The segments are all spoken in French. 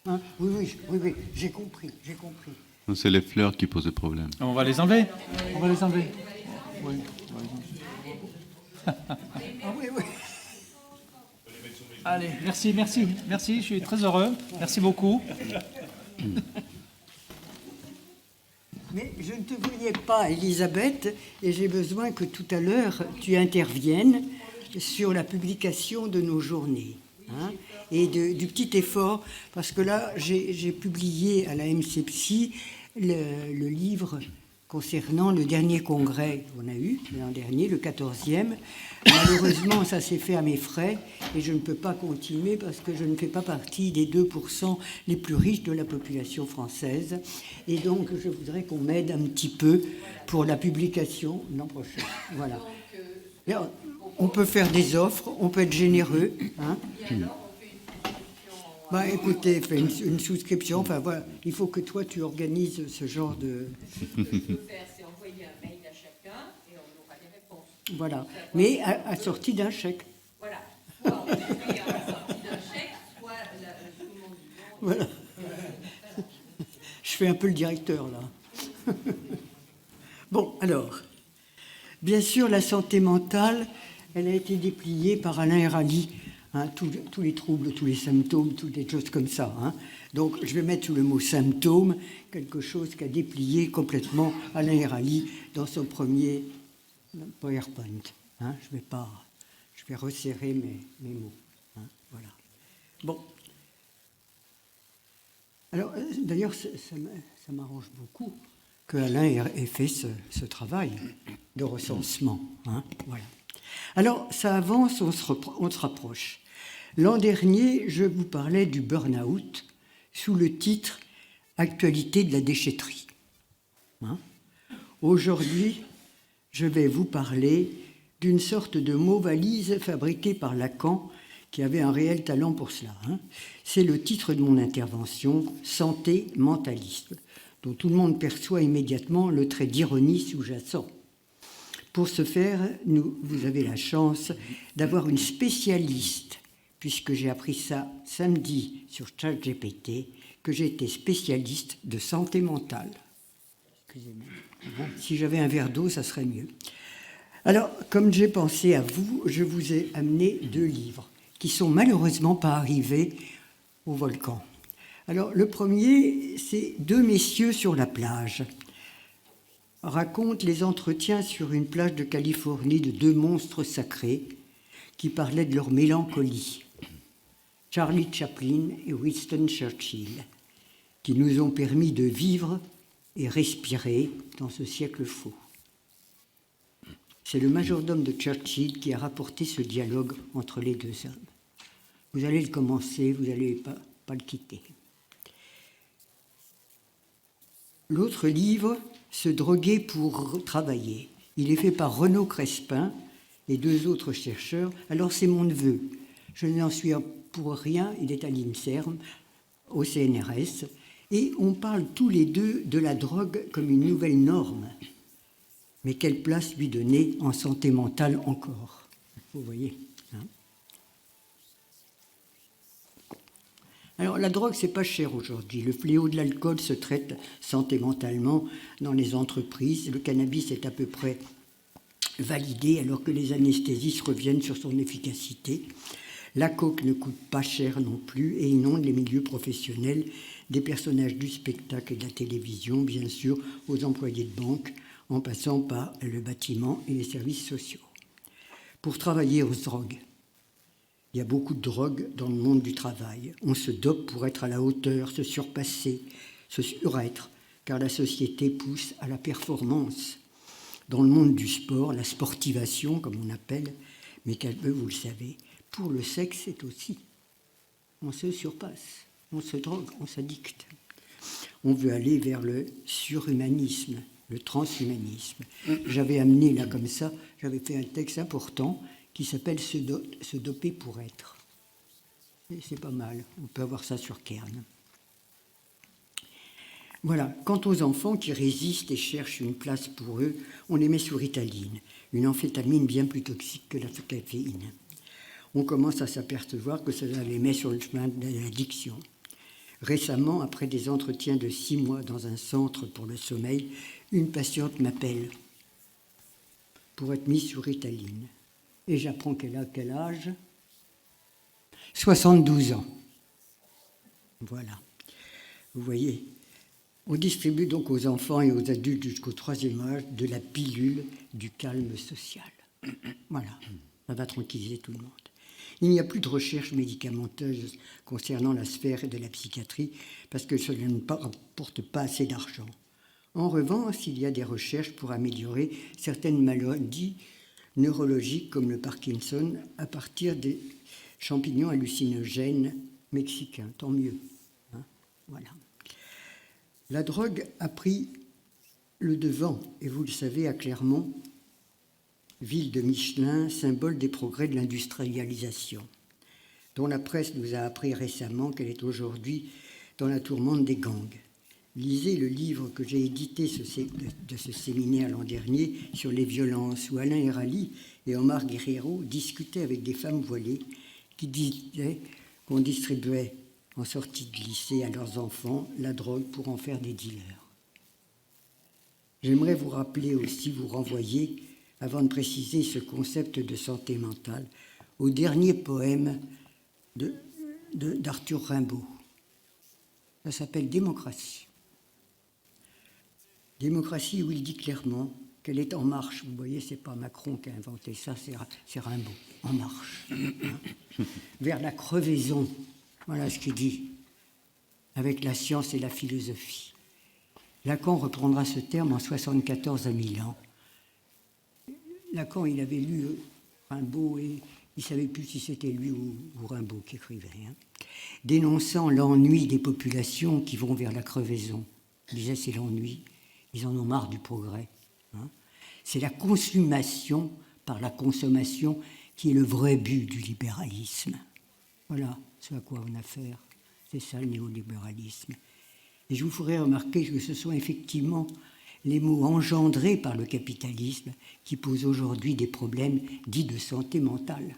Hein, oui, j'ai compris. C'est les fleurs qui posent problème. On va les enlever. On va les enlever. Oui. Ah oui. Allez, merci, je suis très heureux. Merci beaucoup. Mais je ne te voyais pas, Elisabeth, et j'ai besoin que tout à l'heure, tu interviennes sur la publication de nos journées. Hein, et du petit effort, parce que là, j'ai publié à la MCPSI le livre concernant le dernier congrès qu'on a eu, l'an dernier, le 14e. Malheureusement, ça s'est fait à mes frais et je ne peux pas continuer parce que je ne fais pas partie des 2% les plus riches de la population française. Et donc, je voudrais qu'on m'aide un petit peu pour la publication l'an prochain. Voilà. Alors, on peut faire des offres, on peut être généreux. Hein. Bah, écoutez, fais une souscription. Enfin, voilà, il faut que toi, tu organises ce genre de... Ce que je peux faire, c'est envoyer un mail à chacun et on aura des réponses. Voilà, mais assorti d'un chèque. Voilà, soit on écrit assorti d'un chèque, soit tout le monde dit non. Voilà. Je fais un peu le directeur, là. Bon, alors, bien sûr, la santé mentale, elle a été dépliée par Alain Hérali. Hein, tous les troubles, tous les symptômes, toutes les choses comme ça. Hein. Donc, je vais mettre sous le mot symptôme quelque chose qu'a déplié complètement Alain Hérali dans son premier PowerPoint. Hein. Je vais resserrer mes mots. Hein, voilà. Bon. Alors, d'ailleurs, ça m'arrange beaucoup que Alain ait fait ce travail de recensement. Hein, voilà. Alors, ça avance, on se rapproche. L'an dernier, je vous parlais du burn-out sous le titre « Actualité de la déchetterie ». Hein? Aujourd'hui, je vais vous parler d'une sorte de mot-valise fabriqué par Lacan qui avait un réel talent pour cela. Hein? C'est le titre de mon intervention « Santé mentaliste », dont tout le monde perçoit immédiatement le trait d'ironie sous-jacent. Pour ce faire, vous avez la chance d'avoir une spécialiste, puisque j'ai appris ça samedi sur ChatGPT, que j'étais spécialiste de santé mentale. Excusez-moi. Si j'avais un verre d'eau, ça serait mieux. Alors, comme j'ai pensé à vous, je vous ai amené 2 livres qui sont malheureusement pas arrivés au volcan. Alors, le premier, c'est 2 messieurs sur la plage. Raconte les entretiens sur une plage de Californie de 2 monstres sacrés qui parlaient de leur mélancolie, Charlie Chaplin et Winston Churchill, qui nous ont permis de vivre et respirer dans ce siècle faux. C'est le majordome de Churchill qui a rapporté ce dialogue entre les 2 hommes. Vous allez le commencer, vous n'allez pas le quitter. L'autre livre, Se droguer pour travailler. Il est fait par Renaud Crespin et 2 autres chercheurs. Alors c'est mon neveu. Je n'en suis pour rien, il est à l'INSERM, au CNRS. Et on parle tous les 2 de la drogue comme une nouvelle norme. Mais quelle place lui donner en santé mentale encore? Vous voyez, hein? Alors, la drogue, c'est pas cher aujourd'hui. Le fléau de l'alcool se traite santé mentalement dans les entreprises. Le cannabis est à peu près validé alors que les anesthésistes reviennent sur son efficacité. La coke ne coûte pas cher non plus et inonde les milieux professionnels des personnages du spectacle et de la télévision, bien sûr, aux employés de banque, en passant par le bâtiment et les services sociaux. Pour travailler aux drogues, il y a beaucoup de drogue dans le monde du travail. On se dope pour être à la hauteur, se surpasser, se surêtre, car la société pousse à la performance. Dans le monde du sport, la sportivation, comme on appelle, mais vous le savez, pour le sexe, c'est aussi. On se surpasse, on se drogue, on s'addicte. On veut aller vers le surhumanisme, le transhumanisme. J'avais amené là comme ça, j'avais fait un texte important qui s'appelle Se doper pour être. Et c'est pas mal, on peut avoir ça sur Kern. Voilà, quant aux enfants qui résistent et cherchent une place pour eux, on les met sous Ritaline, une amphétamine bien plus toxique que la caféine. On commence à s'apercevoir que ça les met sur le chemin de l'addiction. Récemment, après des entretiens de 6 mois dans un centre pour le sommeil, une patiente m'appelle pour être mise sur Ritaline. Et j'apprends qu'elle a quel âge ? 72 ans. Voilà. Vous voyez, on distribue donc aux enfants et aux adultes jusqu'au 3e âge de la pilule du calme social. Voilà, ça va tranquilliser tout le monde. Il n'y a plus de recherche médicamenteuse concernant la sphère de la psychiatrie parce que cela ne rapporte pas assez d'argent. En revanche, il y a des recherches pour améliorer certaines maladies neurologiques comme le Parkinson à partir des champignons hallucinogènes mexicains. Tant mieux. Hein, voilà. La drogue a pris le devant, et vous le savez, à Clermont, ville de Michelin, symbole des progrès de l'industrialisation, dont la presse nous a appris récemment qu'elle est aujourd'hui dans la tourmente des gangs. Lisez le livre que j'ai édité de ce séminaire l'an dernier sur les violences, où Alain Herali et Omar Guerrero discutaient avec des femmes voilées qui disaient qu'on distribuait en sortie de lycée à leurs enfants la drogue pour en faire des dealers. J'aimerais vous rappeler aussi, vous renvoyer, avant de préciser ce concept de santé mentale, au dernier poème d'Arthur Rimbaud. Ça s'appelle « Démocratie ». Démocratie où il dit clairement qu'elle est en marche. Vous voyez, c'est pas Macron qui a inventé ça, c'est Rimbaud. En marche. Hein, vers la crevaison. Voilà ce qu'il dit. Avec la science et la philosophie. Lacan reprendra ce terme en 74 à Milan. Lacan, il avait lu Rimbaud et il ne savait plus si c'était lui ou Rimbaud qui écrivait. Hein. Dénonçant l'ennui des populations qui vont vers la crevaison. Il disait c'est l'ennui. Ils en ont marre du progrès. Hein. C'est la consommation par la consommation qui est le vrai but du libéralisme. Voilà ce à quoi on a affaire. C'est ça le néolibéralisme. Et je vous ferai remarquer que ce sont effectivement les mots engendrés par le capitalisme qui posent aujourd'hui des problèmes dits de santé mentale.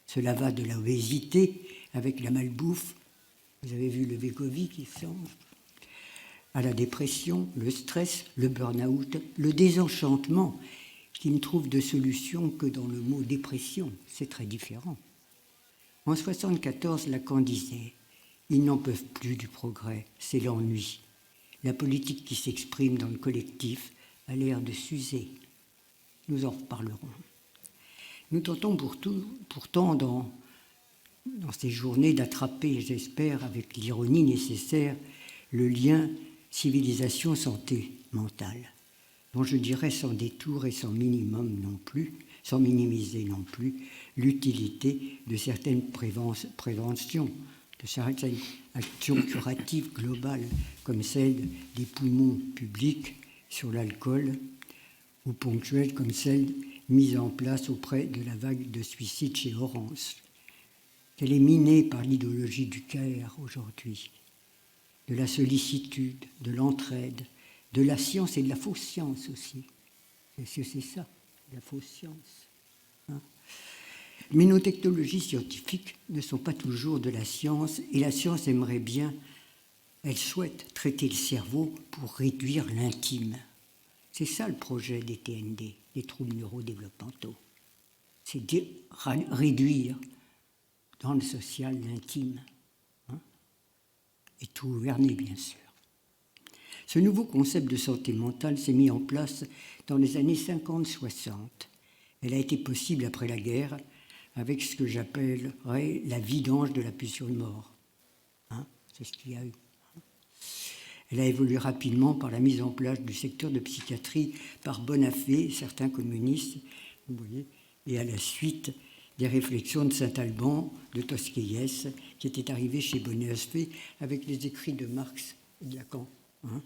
Cela va de l'obésité avec la malbouffe, vous avez vu le Wegovy qui sort, à la dépression, le stress, le burn-out, le désenchantement, qui ne trouve de solution que dans le mot dépression. C'est très différent. En 1974, Lacan disait « Ils n'en peuvent plus du progrès, c'est l'ennui. La politique qui s'exprime dans le collectif a l'air de s'user. » Nous en reparlerons. Nous tentons pourtant dans ces journées d'attraper, j'espère, avec l'ironie nécessaire, le lien civilisation-santé mentale, dont je dirais sans détour et sans minimum non plus, sans minimiser non plus l'utilité de certaines préventions, de certaines actions curatives globales, comme celle des poumons publics sur l'alcool, ou ponctuelles comme celle mise en place auprès de la vague de suicide chez Orange, qu'elle est minée par l'idéologie du Caire aujourd'hui, de la sollicitude, de l'entraide, de la science et de la fausse science aussi. Est-ce que c'est ça, la fausse science, hein? Mais nos technologies scientifiques ne sont pas toujours de la science, et la science aimerait bien, elle souhaite traiter le cerveau pour réduire l'intime. C'est ça le projet des TND, des troubles neurodéveloppementaux. C'est réduire dans le social l'intime. Et tout gouverner, bien sûr. Ce nouveau concept de santé mentale s'est mis en place dans les années 50-60. Elle a été possible après la guerre avec ce que j'appellerais la vidange de la pulsion de mort. Hein, c'est ce qu'il y a eu. Elle a évolué rapidement par la mise en place du secteur de psychiatrie par Bonafé, certains communistes, vous voyez, et à la suite des réflexions de Saint-Alban, de Tosquelles, qui étaient arrivés chez Bonafé avec les écrits de Marx et de Lacan. Hein.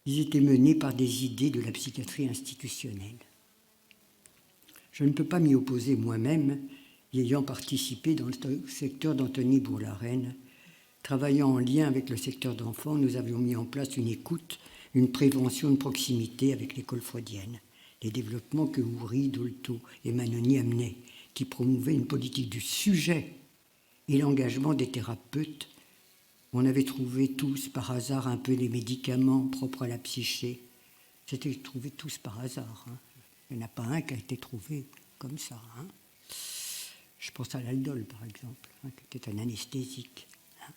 Ils étaient menés par des idées de la psychiatrie institutionnelle. Je ne peux pas m'y opposer moi-même, y ayant participé dans le secteur d'Anthony Bourg-la-Reine. Travaillant en lien avec le secteur d'enfants, nous avions mis en place une écoute, une prévention de proximité avec l'école freudienne. Les développements que Houry, Dolto et Manoni amenaient, qui promouvaient une politique du sujet et l'engagement des thérapeutes On avait trouvé tous par hasard un peu les médicaments propres à la psyché. C'était trouvé tous par hasard. Hein. Il n'y en a pas un qui a été trouvé comme ça. Hein. Je pense à l'aldol, par exemple, hein, qui était un anesthésique. Hein.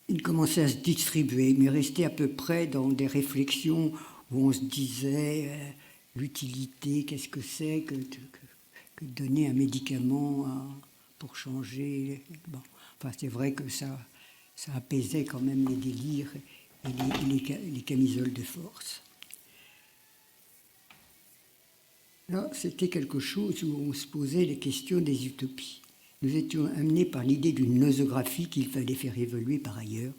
Il commençait à se distribuer, mais restait à peu près dans des réflexions où on se disait l'utilité, qu'est-ce que c'est que de donner un médicament pour changer. Bon. Enfin, c'est vrai que ça apaisait quand même les délires et les camisoles de force. Là, c'était quelque chose où on se posait les questions des utopies. Nous étions amenés par l'idée d'une nosographie qu'il fallait faire évoluer par ailleurs,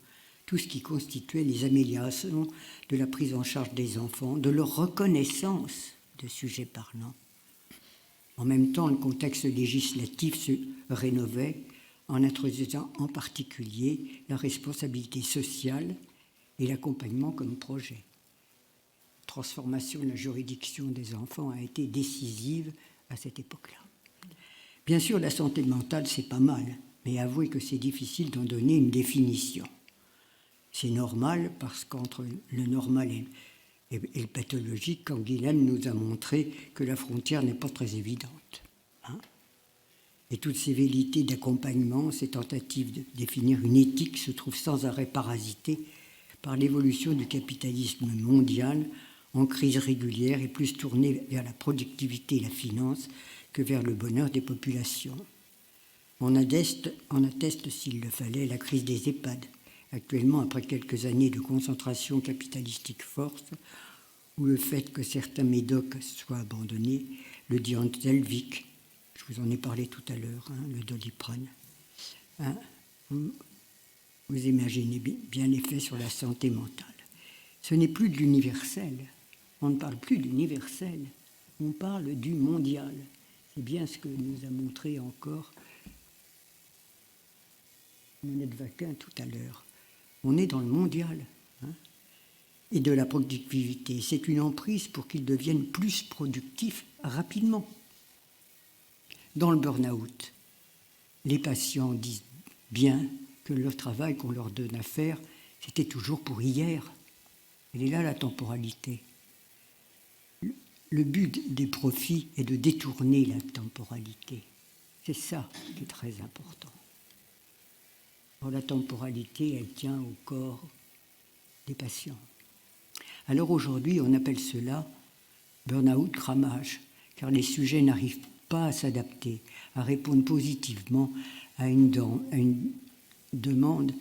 tout ce qui constituait les améliorations de la prise en charge des enfants, de leur reconnaissance de sujets parlants. En même temps, le contexte législatif se rénovait en introduisant en particulier la responsabilité sociale et l'accompagnement comme projet. La transformation de la juridiction des enfants a été décisive à cette époque-là. Bien sûr, la santé mentale, c'est pas mal, mais avouez que c'est difficile d'en donner une définition. C'est normal parce qu'entre le normal et le pathologique, Canguilhem nous a montré que la frontière n'est pas très évidente. Hein. Et toutes ces velléités d'accompagnement, ces tentatives de définir une éthique se trouvent sans arrêt parasitées par l'évolution du capitalisme mondial en crise régulière et plus tournée vers la productivité et la finance que vers le bonheur des populations. On atteste, s'il le fallait, la crise des EHPAD, actuellement après quelques années de concentration capitalistique forte, ou le fait que certains médocs soient abandonnés, le Diantelvic, je vous en ai parlé tout à l'heure, hein, le Doliprane. Hein, vous imaginez bien l'effet sur la santé mentale. Ce n'est plus de l'universel, on ne parle plus de l'universel, on parle du mondial. C'est bien ce que nous a montré encore Monette Vaquin tout à l'heure. On est dans le mondial, hein, et de la productivité. C'est une emprise pour qu'ils deviennent plus productifs rapidement. Dans le burn-out, les patients disent bien que leur travail qu'on leur donne à faire, c'était toujours pour hier. Elle est là la temporalité. Le but des profits est de détourner la temporalité. C'est ça qui est très important. Alors, la temporalité, elle tient au corps des patients. Alors aujourd'hui, on appelle cela burn-out cramage, car les sujets n'arrivent pas à s'adapter, à répondre positivement à une demande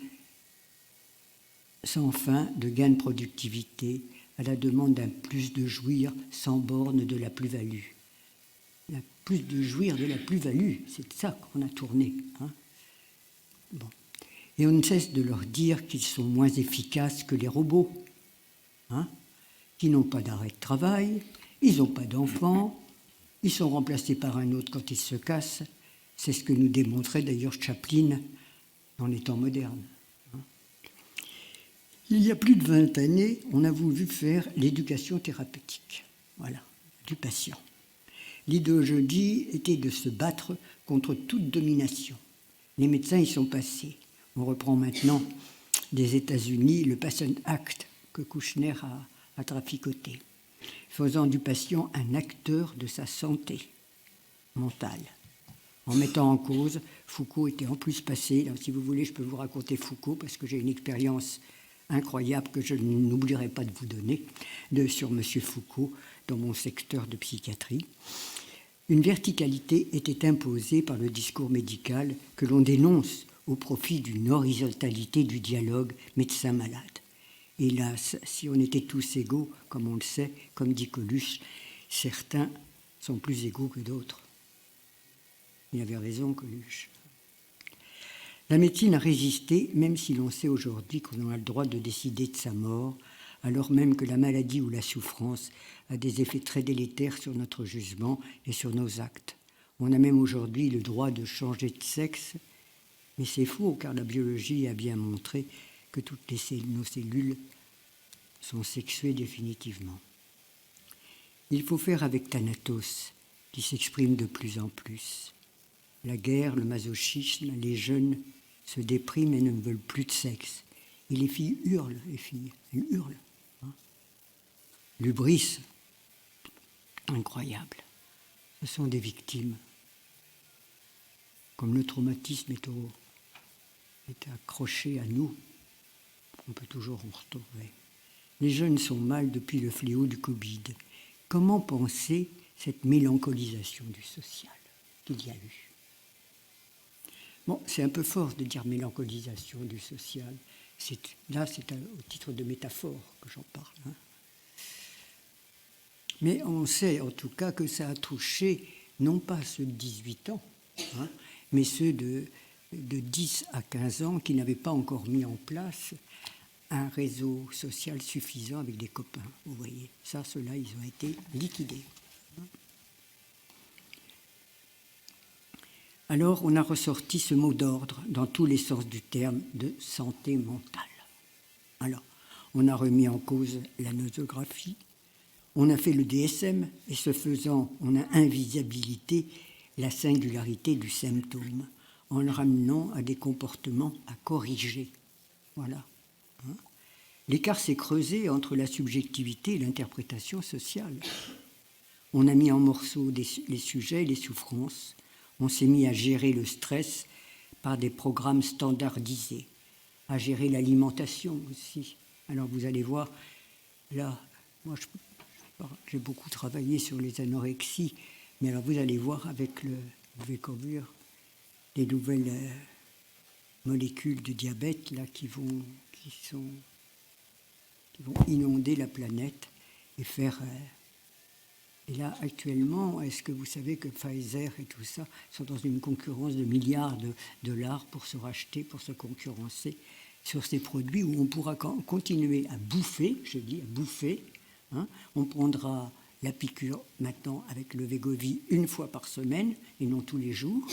sans fin de gain de productivité, à la demande d'un plus de jouir sans borne de la plus-value. Plus de jouir de la plus-value, c'est de ça qu'on a tourné. Hein. Bon. Et on ne cesse de leur dire qu'ils sont moins efficaces que les robots, hein, qui n'ont pas d'arrêt de travail, ils n'ont pas d'enfants, ils sont remplacés par un autre quand ils se cassent. C'est ce que nous démontrait d'ailleurs Chaplin dans les temps modernes. Il y a plus de 20 années, on a voulu faire l'éducation thérapeutique, voilà, du patient. L'idéologie était de se battre contre toute domination. Les médecins y sont passés. On reprend maintenant des États-Unis le Patient Act que Kouchner a traficoté, faisant du patient un acteur de sa santé mentale. En mettant en cause, Foucault était en plus passé, là, si vous voulez je peux vous raconter Foucault parce que j'ai une expérience incroyable que je n'oublierai pas de vous donner sur M. Foucault dans mon secteur de psychiatrie. Une verticalité était imposée par le discours médical que l'on dénonce au profit d'une horizontalité du dialogue médecin-malade. Hélas, si on était tous égaux, comme on le sait, comme dit Coluche, certains sont plus égaux que d'autres. Il avait raison, Coluche. La médecine a résisté, même si l'on sait aujourd'hui qu'on a le droit de décider de sa mort, alors même que la maladie ou la souffrance a des effets très délétères sur notre jugement et sur nos actes. On a même aujourd'hui le droit de changer de sexe, mais c'est faux, car la biologie a bien montré que toutes nos cellules sont sexuées définitivement. Il faut faire avec Thanatos, qui s'exprime de plus en plus. La guerre, le masochisme, les jeunes se dépriment et ne veulent plus de sexe. Et les filles hurlent, elles hurlent. Hein. L'hubris, incroyable. Ce sont des victimes. Comme le traumatisme est accroché à nous, on peut toujours en retrouver. Les jeunes sont mal depuis le fléau du Covid. Comment penser cette mélancolisation du social qu'il y a eu? Bon, c'est un peu fort de dire mélancolisation du social. Là, c'est au titre de métaphore que j'en parle. Hein. Mais on sait en tout cas que ça a touché non pas ceux de 18 ans, hein, mais ceux de 10 à 15 ans qui n'avaient pas encore mis en place un réseau social suffisant avec des copains. Vous voyez, ça, ceux-là, ils ont été liquidés. Alors, on a ressorti ce mot d'ordre dans tous les sens du terme de santé mentale. Alors, on a remis en cause la nosographie, on a fait le DSM, et ce faisant, on a invisibilisé la singularité du symptôme, en le ramenant à des comportements à corriger. Voilà. Hein. L'écart s'est creusé entre la subjectivité et l'interprétation sociale. On a mis en morceaux les sujets et les souffrances. On s'est mis à gérer le stress par des programmes standardisés, à gérer l'alimentation aussi. Alors vous allez voir, là, moi j'ai beaucoup travaillé sur les anorexies, mais alors vous allez voir avec le Vécovur, les nouvelles molécules de diabète là, qui vont inonder la planète et faire... Et là, actuellement, est-ce que vous savez que Pfizer et tout ça sont dans une concurrence de milliards de dollars pour se racheter, pour se concurrencer sur ces produits où on pourra continuer à bouffer, je dis à bouffer. Hein. On prendra la piqûre maintenant avec le Wegovy une fois par semaine et non tous les jours,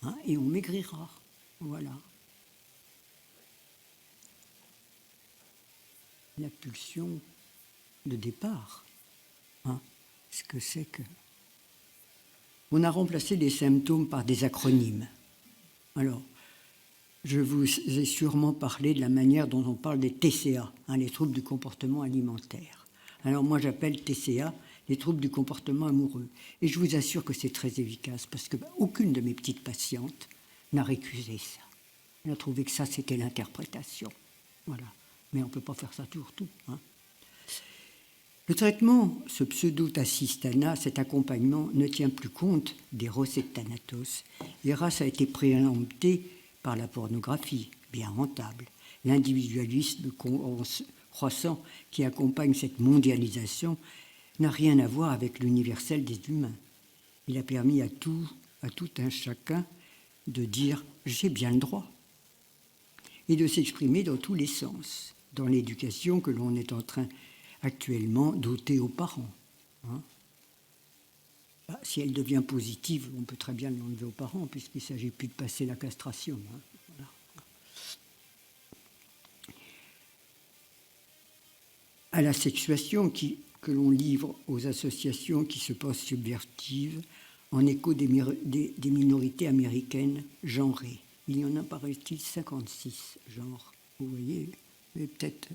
hein, et on maigrira. Voilà. La pulsion de départ. Hein. Ce que c'est que... On a remplacé les symptômes par des acronymes. Alors, je vous ai sûrement parlé de la manière dont on parle des TCA, hein, les troubles du comportement alimentaire. Alors moi, j'appelle TCA les troubles du comportement amoureux. Et je vous assure que c'est très efficace, parce qu'aucune de mes petites patientes n'a récusé ça. Elle a trouvé que ça, c'était l'interprétation. Voilà. Mais on ne peut pas faire ça toujours tout, hein. Le traitement, ce pseudo-tassistana, cet accompagnement, ne tient plus compte des Thanatos. Les races a été préempté par la pornographie, bien rentable. L'individualisme croissant qui accompagne cette mondialisation n'a rien à voir avec l'universel des humains. Il a permis à tout un chacun de dire « j'ai bien le droit » et de s'exprimer dans tous les sens, dans l'éducation que l'on est en train actuellement dotée aux parents. Hein. Si elle devient positive, on peut très bien l'enlever aux parents, puisqu'il ne s'agit plus de passer la castration. Hein. Voilà. À la sexuation que l'on livre aux associations qui se pensent subversives, en écho des minorités américaines genrées. Il y en a, paraît-il, 56 genres. Vous voyez, il y a peut-être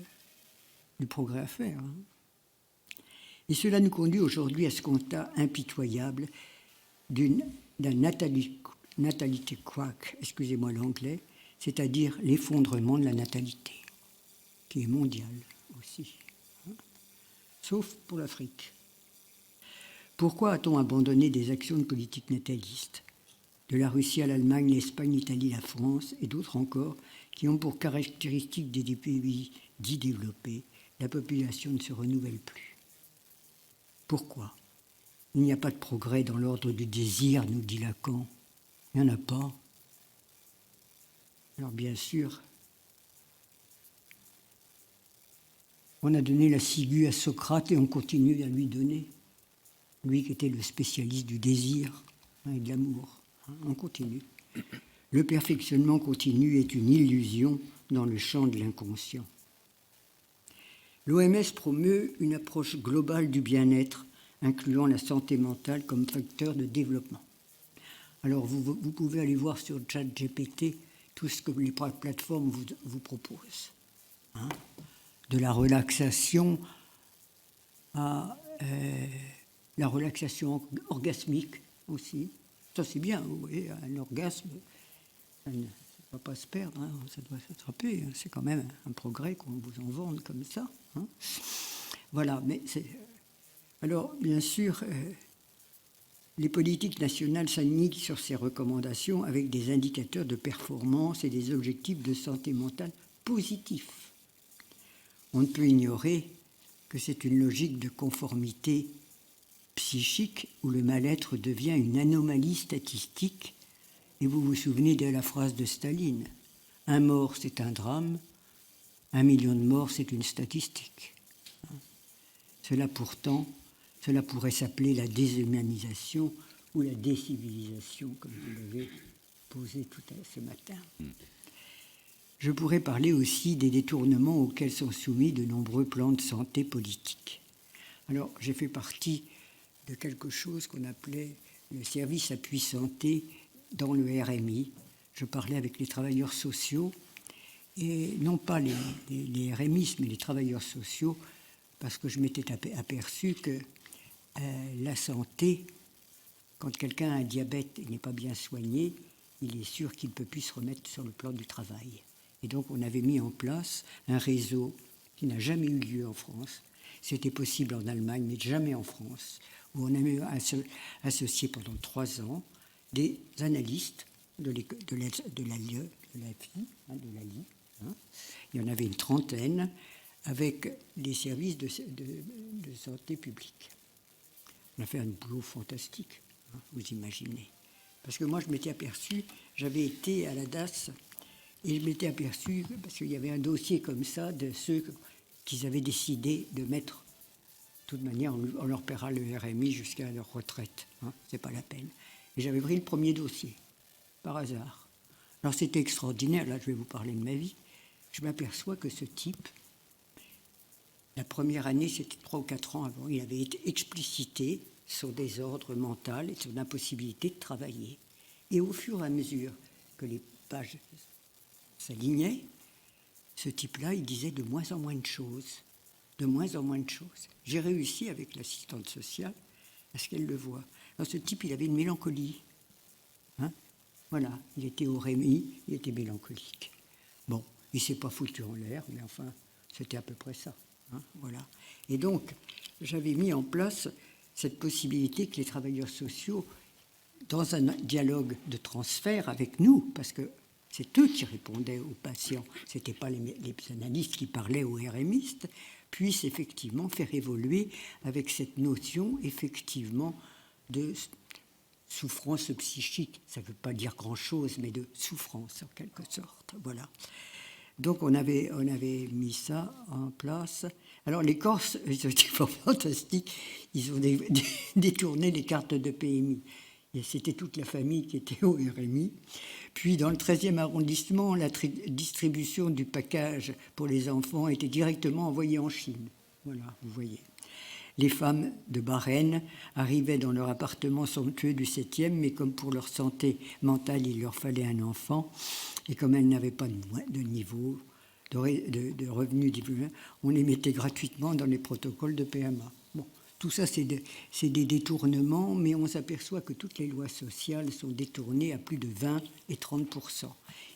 du progrès à faire. Hein. Et cela nous conduit aujourd'hui à ce constat impitoyable d'un natalité crack, excusez-moi l'anglais, c'est-à-dire l'effondrement de la natalité, qui est mondial aussi, hein, sauf pour l'Afrique. Pourquoi a-t-on abandonné des actions de politique nataliste, de la Russie à l'Allemagne, l'Espagne, l'Italie, la France et d'autres encore, qui ont pour caractéristique des pays dits développés, la population ne se renouvelle plus. Pourquoi? Il n'y a pas de progrès dans l'ordre du désir, nous dit Lacan. Il n'y en a pas. Alors bien sûr, on a donné la ciguë à Socrate et on continue à lui donner. Lui qui était le spécialiste du désir, hein, et de l'amour. Hein, on continue. Le perfectionnement continu est une illusion dans le champ de l'inconscient. L'OMS promeut une approche globale du bien-être, incluant la santé mentale comme facteur de développement. Alors vous pouvez aller voir sur ChatGPT tout ce que les plateformes vous proposent. Hein, de la relaxation à la relaxation orgasmique aussi. Ça c'est bien, vous voyez, un orgasme, ça ne va pas se perdre, hein, ça doit s'attraper. Hein, c'est quand même un progrès qu'on vous en vende comme ça. Hein. Voilà, mais c'est... Alors, bien sûr, les politiques nationales s'alignent sur ces recommandations avec des indicateurs de performance et des objectifs de santé mentale positifs. On ne peut ignorer que c'est une logique de conformité psychique où le mal-être devient une anomalie statistique. Et vous vous souvenez de la phrase de Staline, « Un mort, c'est un drame, 1 million de morts, c'est une statistique. » Cela pourrait s'appeler la déshumanisation ou la décivilisation, comme vous l'avez posé tout ce matin. Je pourrais parler aussi des détournements auxquels sont soumis de nombreux plans de santé politique. Alors, j'ai fait partie de quelque chose qu'on appelait le service appui santé dans le RMI. Je parlais avec les travailleurs sociaux, et non pas les RMistes, mais les travailleurs sociaux, parce que je m'étais aperçu que la santé, quand quelqu'un a un diabète et n'est pas bien soigné, il est sûr qu'il ne peut plus se remettre sur le plan du travail. Et donc on avait mis en place un réseau qui n'a jamais eu lieu en France. C'était possible en Allemagne, mais jamais en France, où on avait associé pendant 3 ans des analystes de l'ALI. Hein. Il y en avait une 30aine avec les services de santé publique. On a fait un boulot fantastique, hein, vous imaginez. Parce que moi, je m'étais aperçu, j'avais été à la DAS, et je m'étais aperçu, parce qu'il y avait un dossier comme ça, de ceux qu'ils avaient décidé de mettre, de toute manière, on leur paiera le RMI jusqu'à leur retraite, hein, c'est pas la peine. Et j'avais pris le premier dossier, par hasard. Alors c'était extraordinaire, là je vais vous parler de ma vie. Je m'aperçois que ce type, la première année, c'était 3 ou 4 ans avant, il avait été explicité son désordre mental et son impossibilité de travailler. Et au fur et à mesure que les pages s'alignaient, ce type-là, il disait de moins en moins de choses. De moins en moins de choses. J'ai réussi avec l'assistante sociale à ce qu'elle le voie. Alors ce type, il avait une mélancolie. Hein, voilà, il était au RMI, il était mélancolique. Bon, il ne s'est pas foutu en l'air, mais enfin, c'était à peu près ça. Hein, voilà. Et donc, j'avais mis en place cette possibilité que les travailleurs sociaux, dans un dialogue de transfert avec nous, parce que c'est eux qui répondaient aux patients, ce n'étaient pas les analystes qui parlaient aux RMistes, puissent effectivement faire évoluer avec cette notion, effectivement, de souffrance psychique. Ça ne veut pas dire grand-chose, mais de souffrance, en quelque sorte. Voilà. Donc, on avait mis ça en place. Alors, les Corses, ils étaient fantastiques. Ils ont détourné les cartes de PMI. Et c'était toute la famille qui était au RMI. Puis, dans le 13e arrondissement, la distribution du package pour les enfants était directement envoyée en Chine. Voilà, vous voyez. Les femmes de Bahreïn arrivaient dans leur appartement somptueux du 7e, mais comme pour leur santé mentale, il leur fallait un enfant, et comme elles n'avaient pas de niveau, de revenus diplômés, on les mettait gratuitement dans les protocoles de PMA. Bon, tout ça, c'est des détournements, mais on s'aperçoit que toutes les lois sociales sont détournées à plus de 20 et 30%.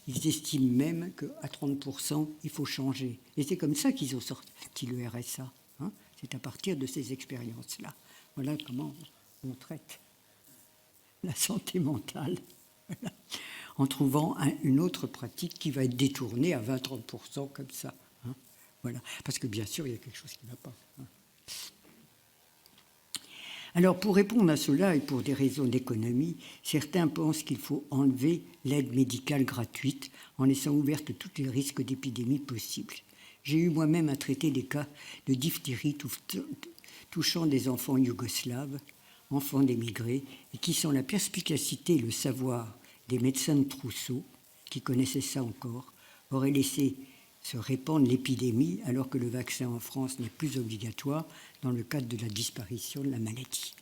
Ils estiment même qu'à 30%, il faut changer. Et c'est comme ça qu'ils ont sorti le RSA. Hein. C'est à partir de ces expériences-là. Voilà comment on traite la santé mentale. Voilà. En trouvant une autre pratique qui va être détournée à 20-30% comme ça. Hein. Voilà. Parce que bien sûr, il y a quelque chose qui ne va pas. Hein. Alors, pour répondre à cela et pour des raisons d'économie, certains pensent qu'il faut enlever l'aide médicale gratuite en laissant ouvertes tous les risques d'épidémie possibles. J'ai eu moi-même à traiter des cas de diphtérie touchant des enfants yougoslaves, enfants d'émigrés, et qui, sans la perspicacité et le savoir des médecins de trousseau, qui connaissaient ça encore, auraient laissé se répandre l'épidémie alors que le vaccin en France n'est plus obligatoire dans le cadre de la disparition de la maladie.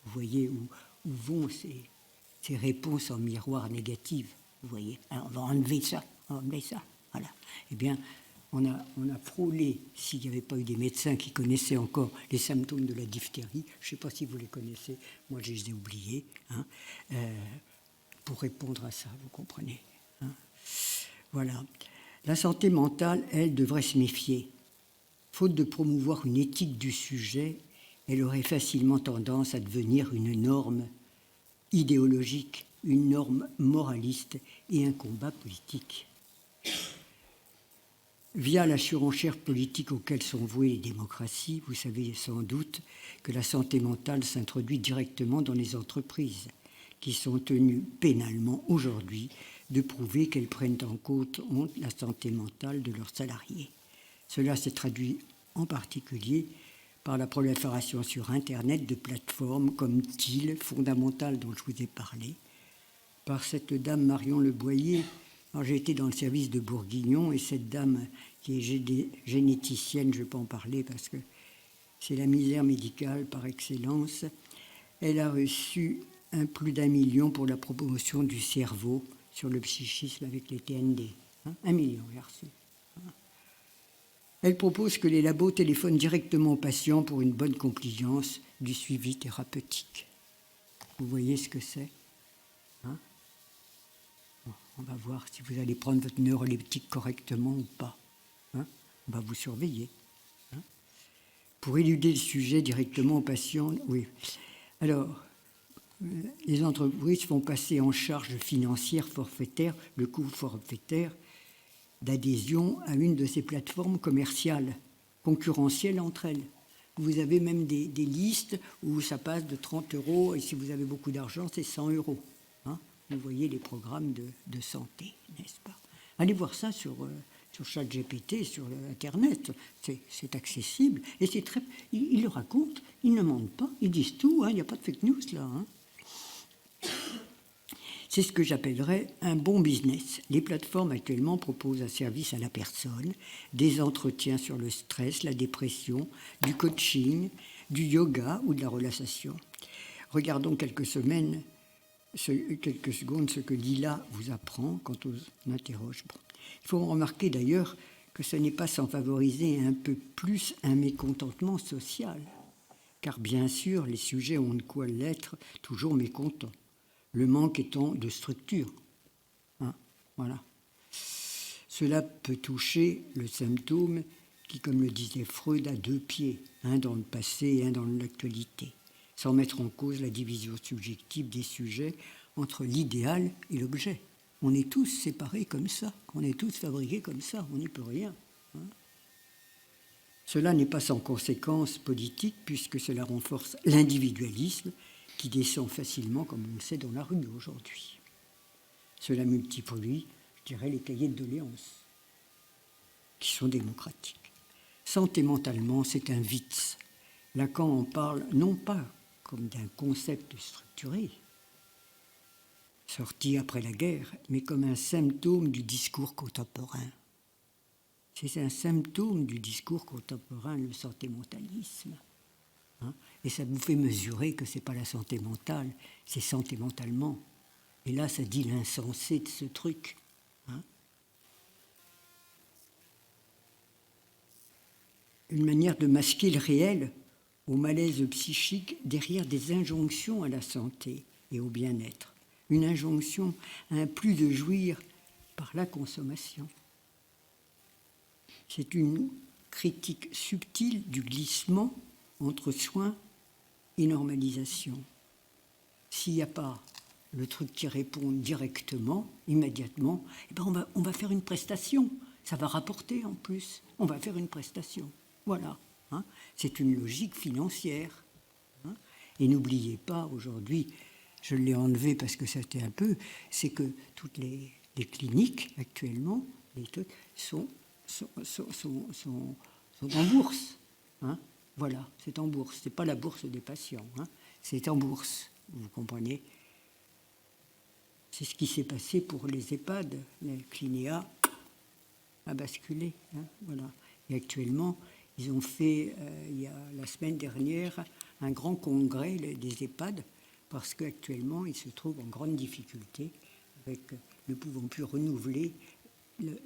Vous voyez où vont ces réponses en miroir négatives. Vous voyez, alors on va enlever ça, voilà. Eh bien, on a frôlé, s'il n'y avait pas eu des médecins qui connaissaient encore les symptômes de la diphtérie, je ne sais pas si vous les connaissez, moi je les ai oubliés, hein, pour répondre à ça, vous comprenez, hein. Voilà. La santé mentale, elle, devrait se méfier. Faute de promouvoir une éthique du sujet, elle aurait facilement tendance à devenir une norme idéologique, une norme moraliste et un combat politique. Via la surenchère politique auquel sont vouées les démocraties, vous savez sans doute que la santé mentale s'introduit directement dans les entreprises, qui sont tenues pénalement aujourd'hui de prouver qu'elles prennent en compte la santé mentale de leurs salariés. Cela s'est traduit en particulier par la prolifération sur Internet de plateformes comme TIL, fondamentale dont je vous ai parlé, par cette dame Marion Leboyer. Alors, j'ai été dans le service de Bourguignon et cette dame qui est généticienne, je ne vais pas en parler parce que c'est la misère médicale par excellence, elle a reçu plus d'1 million pour la promotion du cerveau sur le psychisme avec les TND. 1 million, elle a reçu. Elle propose que les labos téléphonent directement aux patients pour une bonne compliance du suivi thérapeutique. Vous voyez ce que c'est, hein? Bon, on va voir si vous allez prendre votre neuroleptique correctement ou pas, hein? On va vous surveiller, hein? Pour éluder le sujet directement aux patients, oui. Alors, les entreprises font passer en charge financière forfaitaire le coût forfaitaire d'adhésion à une de ces plateformes commerciales, concurrentielles entre elles. Vous avez même des listes où ça passe de 30 € et si vous avez beaucoup d'argent, c'est 100 €. Hein, vous voyez les programmes de santé, n'est-ce pas? Allez voir ça sur ChatGPT, sur Internet, c'est accessible. Et c'est très, ils le racontent, ils ne mentent pas, ils disent tout, hein, il n'y a pas de fake news là. Hein. C'est ce que j'appellerais un bon business. Les plateformes actuellement proposent un service à la personne, des entretiens sur le stress, la dépression, du coaching, du yoga ou de la relaxation. Regardons quelques secondes ce que Lila vous apprend quand on interroge. Il faut remarquer d'ailleurs que ce n'est pas sans favoriser un peu plus un mécontentement social, car bien sûr les sujets ont de quoi l'être toujours mécontents. Le manque étant de structure. Hein, voilà. Cela peut toucher le symptôme qui, comme le disait Freud, a 2 pieds, un dans le passé et un dans l'actualité, sans mettre en cause la division subjective des sujets entre l'idéal et l'objet. On est tous séparés comme ça, on est tous fabriqués comme ça, on n'y peut rien. Hein. Cela n'est pas sans conséquences politiques, puisque cela renforce l'individualisme, qui descend facilement, comme on le sait, dans la rue aujourd'hui. Cela multiplie, je dirais, les cahiers de doléances, qui sont démocratiques. Santé mentalement, c'est un vice. Lacan en parle non pas comme d'un concept structuré, sorti après la guerre, mais comme un symptôme du discours contemporain. C'est un symptôme du discours contemporain, le santé-mentalisme. Hein, et ça vous fait mesurer que ce n'est pas la santé mentale, c'est santé mentalement. Et là, ça dit l'insensé de ce truc. Hein. Une manière de masquer le réel au malaise psychique derrière des injonctions à la santé et au bien-être. Une injonction à un plus de jouir par la consommation. C'est une critique subtile du glissement entre soins et normalisation. S'il n'y a pas le truc qui répond directement, immédiatement, eh ben on va faire une prestation. Ça va rapporter en plus. On va faire une prestation. Voilà. Hein. C'est une logique financière. Hein. Et n'oubliez pas, aujourd'hui, je l'ai enlevé parce que c'était un peu, c'est que toutes les cliniques actuellement, les trucs, sont en bourse. Hein. Voilà, c'est en bourse. Ce n'est pas la bourse des patients, hein. C'est en bourse, vous comprenez. C'est ce qui s'est passé pour les EHPAD. Les Clinéa a basculé. Hein, voilà. Et actuellement, ils ont fait, il y a la semaine dernière, un grand congrès des EHPAD parce qu'actuellement, il se trouve en grande difficulté, avec ne pouvant plus renouveler le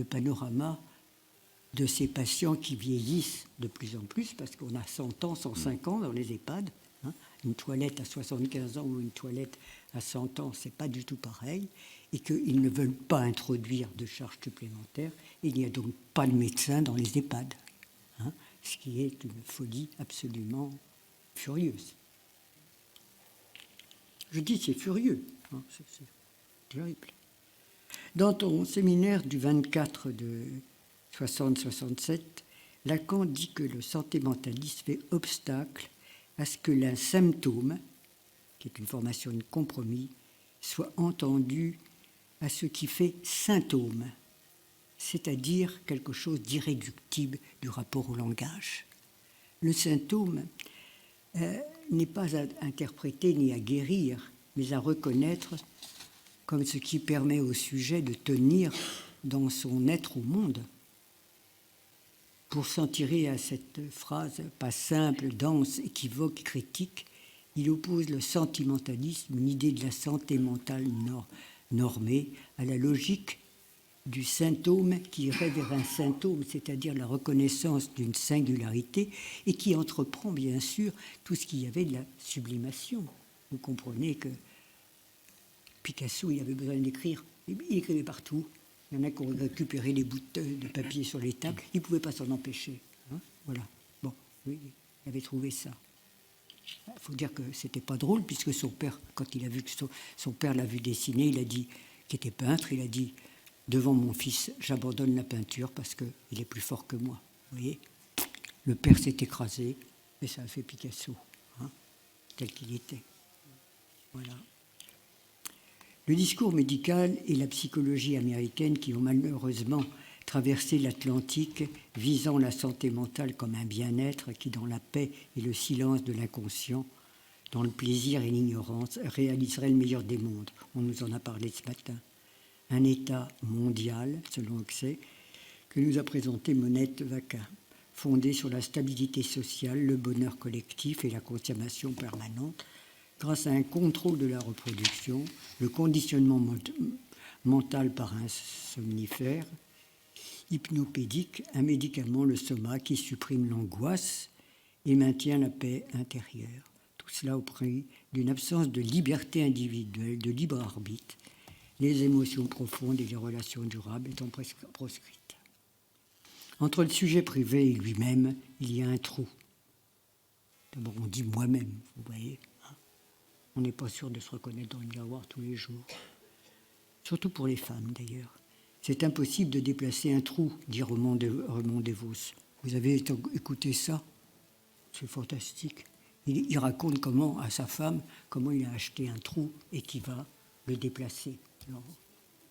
panorama de ces patients qui vieillissent de plus en plus, parce qu'on a 100 ans, 105 ans dans les EHPAD. Hein. Une toilette à 75 ans ou une toilette à 100 ans, c'est pas du tout pareil, et qu'ils ne veulent pas introduire de charges supplémentaires. Il n'y a donc pas de médecin dans les EHPAD, hein, ce qui est une folie absolument furieuse. Je dis c'est furieux, hein, c'est terrible. Dans ton séminaire du 24 de 60-67, Lacan dit que le sentimentalisme fait obstacle à ce que l'un symptôme, qui est une formation de compromis, soit entendu à ce qui fait symptôme, c'est-à-dire quelque chose d'irréductible du rapport au langage. Le symptôme n'est pas à interpréter ni à guérir, mais à reconnaître comme ce qui permet au sujet de tenir dans son être au monde. Pour s'en tirer à cette phrase pas simple, dense, équivoque, critique, il oppose le sentimentalisme, une idée de la santé mentale normée, à la logique du symptôme qui irait vers un symptôme, c'est-à-dire la reconnaissance d'une singularité, et qui entreprend bien sûr tout ce qu'il y avait de la sublimation. Vous comprenez que Picasso, il avait besoin d'écrire, il écrivait partout. Il y en a qui ont récupéré les bouts de papier sur les tables, il ne pouvait pas s'en empêcher. Hein, voilà. Bon, oui, il avait trouvé ça. Il faut dire que c'était pas drôle, puisque son père, quand il a vu que son père l'a vu dessiner, il a dit, qui était peintre, il a dit, devant mon fils, j'abandonne la peinture parce qu'il est plus fort que moi. Vous voyez, le père s'est écrasé, et ça a fait Picasso, hein, tel qu'il était. Voilà. Le discours médical et la psychologie américaine qui ont malheureusement traversé l'Atlantique, visant la santé mentale comme un bien-être qui, dans la paix et le silence de l'inconscient, dans le plaisir et l'ignorance, réaliserait le meilleur des mondes. On nous en a parlé ce matin. Un État mondial, selon Huxley, que nous a présenté Monette Vacquin, fondé sur la stabilité sociale, le bonheur collectif et la consommation permanente, grâce à un contrôle de la reproduction, le conditionnement mental par un somnifère, hypnopédique, un médicament, le soma, qui supprime l'angoisse et maintient la paix intérieure. Tout cela au prix d'une absence de liberté individuelle, de libre arbitre, les émotions profondes et les relations durables étant proscrites. Entre le sujet privé et lui-même, il y a un trou. D'abord, on dit moi-même, vous voyez. On n'est pas sûr de se reconnaître dans le miroir tous les jours. Surtout pour les femmes, d'ailleurs. C'est impossible de déplacer un trou, dit Raymond Devos. Vous avez écouté ça? C'est fantastique. Il raconte comment, à sa femme, comment il a acheté un trou et qui va le déplacer. Alors,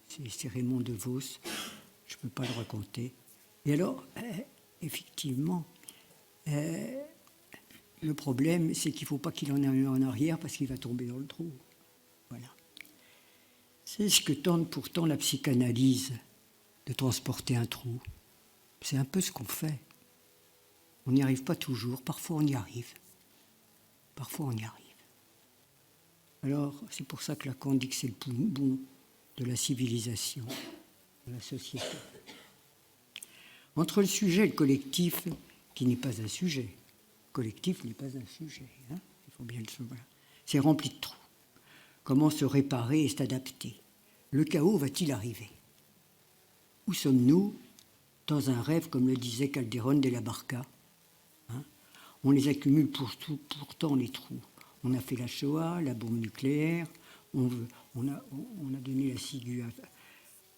c'est Raymond Devos. Je ne peux pas le raconter. Et alors, effectivement, le problème, c'est qu'il ne faut pas qu'il en ait un en arrière parce qu'il va tomber dans le trou. Voilà. C'est ce que tente pourtant la psychanalyse, de transporter un trou. C'est un peu ce qu'on fait. On n'y arrive pas toujours, parfois on y arrive. Parfois on y arrive. Alors, c'est pour ça que Lacan dit que c'est le poumon de la civilisation, de la société. Entre le sujet et le collectif, qui n'est pas un sujet, le collectif n'est pas un sujet, hein, il faut bien le savoir. C'est rempli de trous. Comment se réparer et s'adapter? Le chaos va-t-il arriver? Où sommes-nous? Dans un rêve, comme le disait Calderón de la Barca. Hein, on les accumule pourtant les trous. On a fait la Shoah, la bombe nucléaire, on a donné la ciguë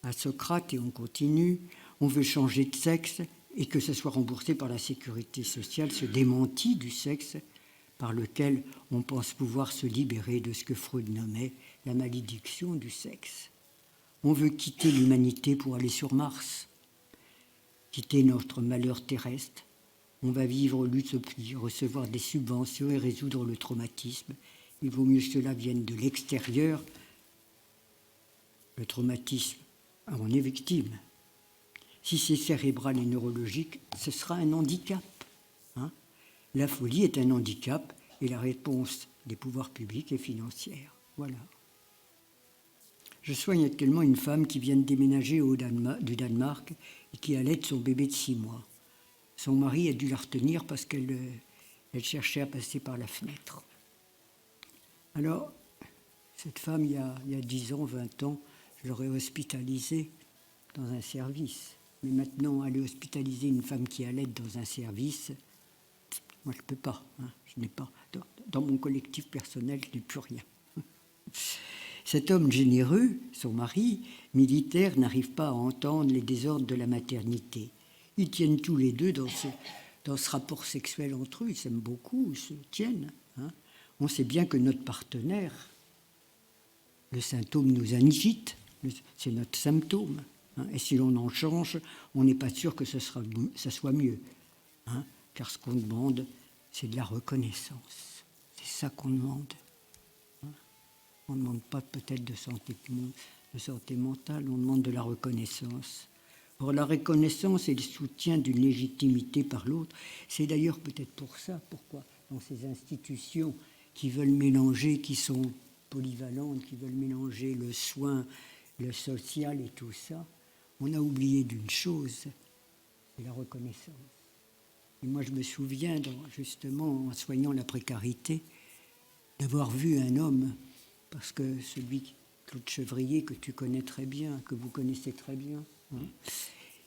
à Socrate et on continue. On veut changer de sexe et que ce soit remboursé par la sécurité sociale, ce démenti du sexe par lequel on pense pouvoir se libérer de ce que Freud nommait la malédiction du sexe. On veut quitter l'humanité pour aller sur Mars, quitter notre malheur terrestre. On va vivre l'utopie, recevoir des subventions et résoudre le traumatisme. Il vaut mieux que cela vienne de l'extérieur. Le traumatisme, on est victime. Si c'est cérébral et neurologique, ce sera un handicap. Hein. La folie est un handicap et la réponse des pouvoirs publics est financière. Voilà. Je soigne actuellement une femme qui vient de déménager du Danemark et qui allaite son bébé de 6 mois. Son mari a dû la retenir parce qu'elle cherchait à passer par la fenêtre. Alors, cette femme, il y a 10 ans, 20 ans, je l'aurais hospitalisée dans un service. Mais maintenant, aller hospitaliser une femme qui allaite dans un service, moi, je ne peux pas. Hein, je n'ai pas. Dans mon collectif personnel, je n'ai plus rien. Cet homme généreux, son mari, militaire, n'arrive pas à entendre les désordres de la maternité. Ils tiennent tous les deux dans ce rapport sexuel entre eux. Ils s'aiment beaucoup, ils se tiennent. Hein. On sait bien que notre partenaire, le symptôme nous agite, c'est notre symptôme. Hein. Et si l'on en change, on n'est pas sûr que ça soit mieux. Hein. Car ce qu'on demande, c'est de la reconnaissance. C'est ça qu'on demande. On ne demande pas peut-être de santé mentale, on demande de la reconnaissance. Or, la reconnaissance et le soutien d'une légitimité par l'autre, c'est d'ailleurs peut-être pour ça, pourquoi dans ces institutions qui veulent mélanger, qui sont polyvalentes, qui veulent mélanger le soin, le social et tout ça, on a oublié d'une chose, c'est la reconnaissance. Et moi, je me souviens, justement, en soignant la précarité, d'avoir vu un homme, parce que celui, Claude Chevrier, que tu connais très bien, que vous connaissez très bien, hein,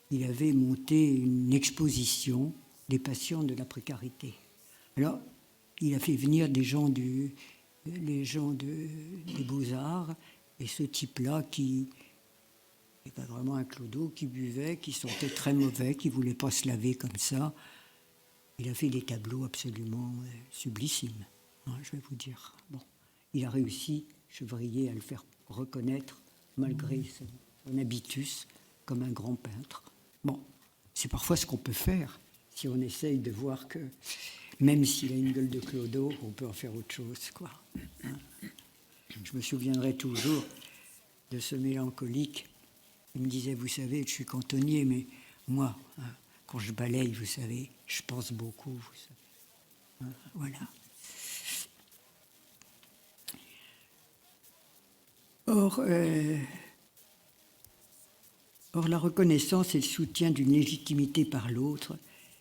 il avait monté une exposition des patients de la précarité. Alors, il a fait venir des gens des Beaux-Arts, et ce type-là qui n'était pas vraiment un clodo, qui buvait, qui sentait très mauvais, qui ne voulait pas se laver comme ça. Il a fait des tableaux absolument sublissimes, hein, je vais vous dire. Bon, il a réussi, Chevrier, à le faire reconnaître, malgré son habitus, comme un grand peintre. Bon, c'est parfois ce qu'on peut faire, si on essaye de voir que, même s'il a une gueule de clodo, on peut en faire autre chose, quoi. Hein. Je me souviendrai toujours de ce mélancolique. Il me disait, vous savez, je suis cantonnier, mais moi, hein, quand je balaye, vous savez, je pense beaucoup, vous savez. Hein, voilà. Or, la reconnaissance et le soutien d'une légitimité par l'autre,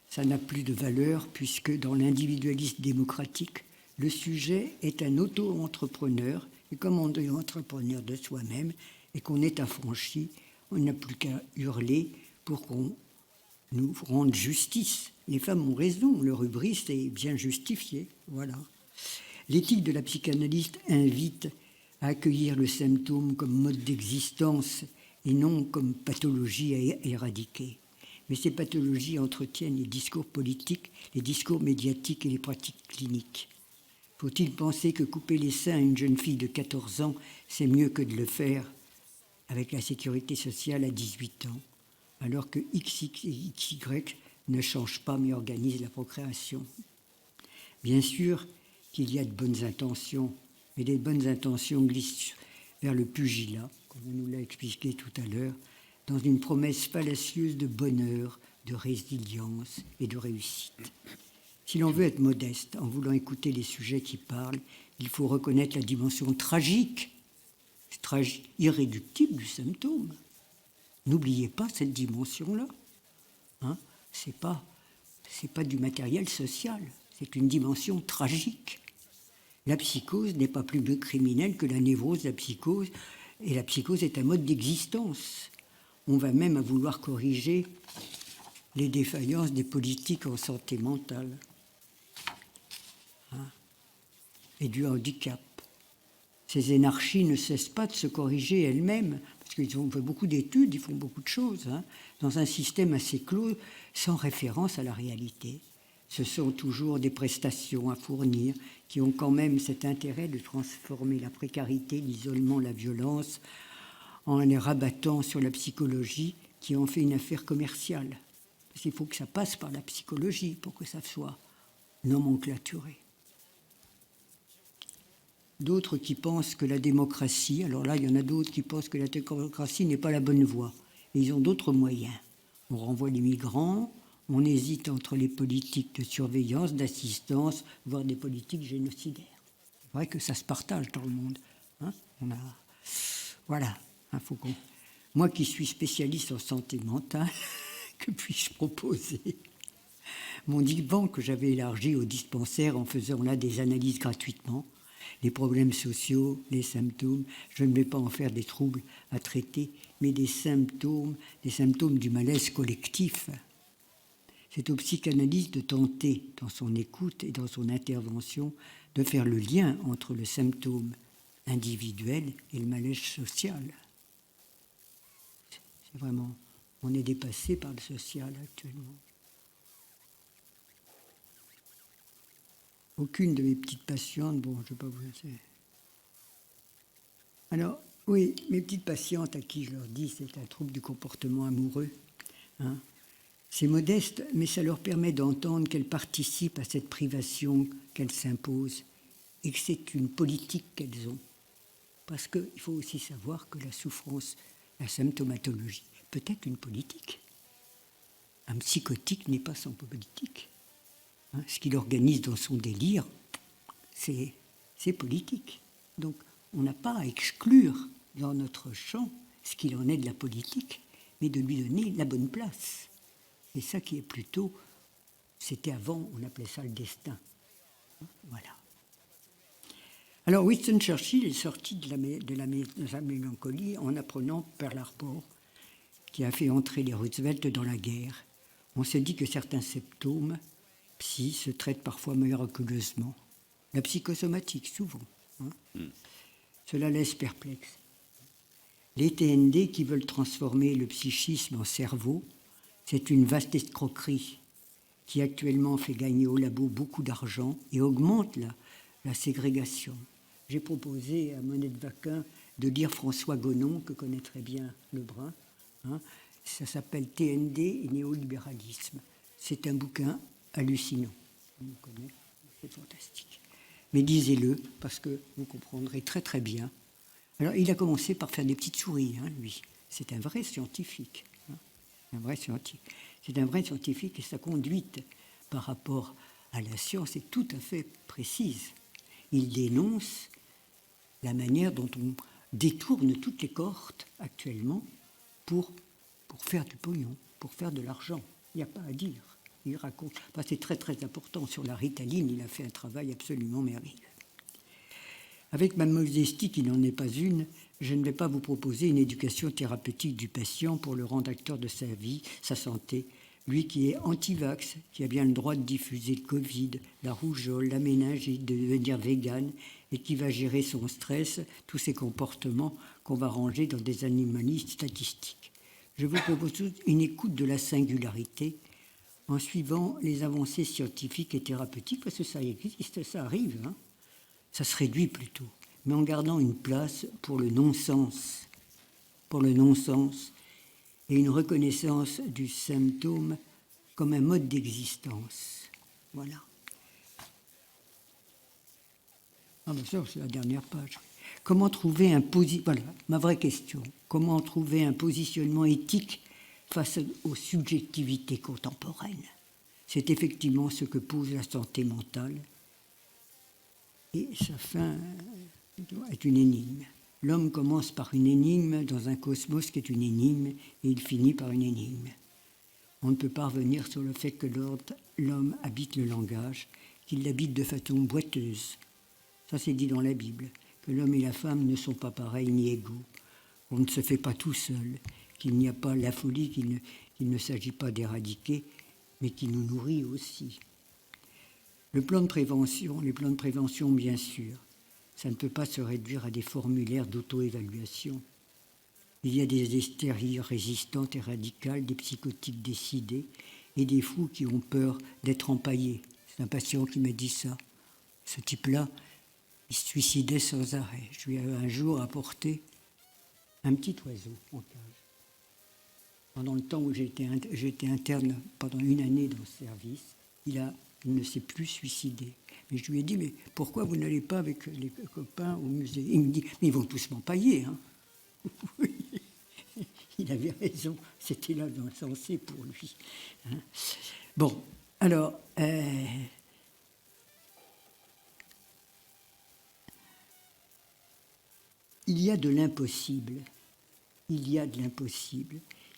ça n'a plus de valeur puisque dans l'individualisme démocratique, le sujet est un auto-entrepreneur et comme on est entrepreneur de soi-même et qu'on est affranchi, on n'a plus qu'à hurler pour qu'on nous rende justice. Les femmes ont raison, leur hubris est bien justifié. Voilà. L'éthique de la psychanalyste invite à accueillir le symptôme comme mode d'existence et non comme pathologie à éradiquer. Mais ces pathologies entretiennent les discours politiques, les discours médiatiques et les pratiques cliniques. Faut-il penser que couper les seins à une jeune fille de 14 ans, c'est mieux que de le faire avec la sécurité sociale à 18 ans, alors que X et Y ne changent pas mais organisent la procréation? Bien sûr qu'il y a de bonnes intentions, mais les bonnes intentions glissent vers le pugilat, comme on nous l'a expliqué tout à l'heure, dans une promesse fallacieuse de bonheur, de résilience et de réussite. Si l'on veut être modeste en voulant écouter les sujets qui parlent, il faut reconnaître la dimension tragique, irréductible du symptôme. N'oubliez pas cette dimension-là. Hein, c'est pas du matériel social, c'est une dimension tragique. La psychose n'est pas plus criminelle que la névrose, la psychose, et la psychose est un mode d'existence. On va même à vouloir corriger les défaillances des politiques en santé mentale, hein, et du handicap. Ces énarchies ne cessent pas de se corriger elles-mêmes, parce qu'ils ont fait beaucoup d'études, ils font beaucoup de choses, hein, dans un système assez clos, sans référence à la réalité. Ce sont toujours des prestations à fournir qui ont quand même cet intérêt de transformer la précarité, l'isolement, la violence, en les rabattant sur la psychologie, qui en fait une affaire commerciale. Parce qu'il faut que ça passe par la psychologie pour que ça soit nomenclaturé. D'autres qui pensent que la démocratie, alors là, il y en a d'autres qui pensent que la démocratie n'est pas la bonne voie. Et ils ont d'autres moyens. On renvoie les migrants, on hésite entre les politiques de surveillance, d'assistance, voire des politiques génocidaires. C'est vrai que ça se partage dans le monde. Hein, voilà. Hein, moi qui suis spécialiste en santé mentale, que puis-je proposer? Mon divan que j'avais élargi au dispensaire en faisant là des analyses gratuitement, les problèmes sociaux, les symptômes, je ne vais pas en faire des troubles à traiter, mais des symptômes du malaise collectif. C'est au psychanalyste de tenter, dans son écoute et dans son intervention, de faire le lien entre le symptôme individuel et le malaise social. C'est vraiment, on est dépassé par le social actuellement. Aucune de mes petites patientes, bon, je ne vais pas vous dire. Alors, oui, mes petites patientes à qui je leur dis c'est un trouble du comportement amoureux, hein, c'est modeste, mais ça leur permet d'entendre qu'elles participent à cette privation qu'elles s'imposent et que c'est une politique qu'elles ont. Parce qu'il faut aussi savoir que la souffrance, la symptomatologie, peut être une politique. Un psychotique n'est pas sans politique. Hein, ce qu'il organise dans son délire, c'est politique. Donc, on n'a pas à exclure dans notre champ ce qu'il en est de la politique, mais de lui donner la bonne place. C'est ça qui est plutôt, c'était avant, on appelait ça le destin. Voilà. Alors Winston Churchill est sorti de la mélancolie en apprenant Pearl Harbor, qui a fait entrer les Roosevelt dans la guerre. On se dit que certains symptômes psy se traitent parfois miraculeusement. La psychosomatique, souvent. Hein. Cela laisse perplexe. Les TND qui veulent transformer le psychisme en cerveau, c'est une vaste escroquerie qui actuellement fait gagner au labo beaucoup d'argent et augmente la ségrégation. J'ai proposé à Monette Vacquin de lire François Gonon, que connaît très bien Lebrun. Hein. Ça s'appelle TND et néolibéralisme. C'est un bouquin hallucinant. On le connaît, c'est fantastique. Mais lisez-le, parce que vous comprendrez très très bien. Alors, il a commencé par faire des petites souris, hein, lui. C'est un vrai scientifique. Hein. C'est un vrai scientifique et sa conduite par rapport à la science est tout à fait précise. Il dénonce la manière dont on détourne toutes les cohortes actuellement pour faire du pognon, pour faire de l'argent. Il n'y a pas à dire. Il raconte. Enfin, c'est très très important. Sur la ritaline, il a fait un travail absolument merveilleux. Avec ma modestie, qui n'en est pas une, je ne vais pas vous proposer une éducation thérapeutique du patient pour le rendre acteur de sa vie, sa santé. Lui qui est anti-vax, qui a bien le droit de diffuser le Covid, la rougeole, la méningite, de devenir végane, et qui va gérer son stress, tous ces comportements qu'on va ranger dans des anomalies statistiques. Je vous propose une écoute de la singularité en suivant les avancées scientifiques et thérapeutiques, parce que ça existe, ça arrive, hein. Ça se réduit plutôt, mais en gardant une place pour le non-sens, et une reconnaissance du symptôme comme un mode d'existence. Voilà. Ah ben ça, c'est la dernière page. Comment trouver voilà, ma vraie question. Comment trouver un positionnement éthique face aux subjectivités contemporaines? C'est effectivement ce que pose la santé mentale. Et sa fin est une énigme. L'homme commence par une énigme dans un cosmos qui est une énigme, et il finit par une énigme. On ne peut pas revenir sur le fait que l'homme habite le langage, qu'il l'habite de façon boiteuse. Ça, c'est dit dans la Bible, que l'homme et la femme ne sont pas pareils ni égaux. On ne se fait pas tout seul, qu'il n'y a pas la folie, qu'il ne s'agit pas d'éradiquer, mais qui nous nourrit aussi. Les plans de prévention, bien sûr, ça ne peut pas se réduire à des formulaires d'auto-évaluation. Il y a des hystéries résistantes et radicales, des psychotiques décidés et des fous qui ont peur d'être empaillés. C'est un patient qui m'a dit ça. Ce type-là, il se suicidait sans arrêt. Je lui ai un jour apporté un petit oiseau en cage. Pendant le temps où j'étais interne pendant une année dans ce service, il ne s'est plus suicidé. Mais je lui ai dit, mais pourquoi vous n'allez pas avec les copains au musée? Il me dit, mais ils vont tous m'empailler. Hein. il avait raison, c'était là dans le sensé pour lui. Hein. Bon, alors, il y a de l'impossible,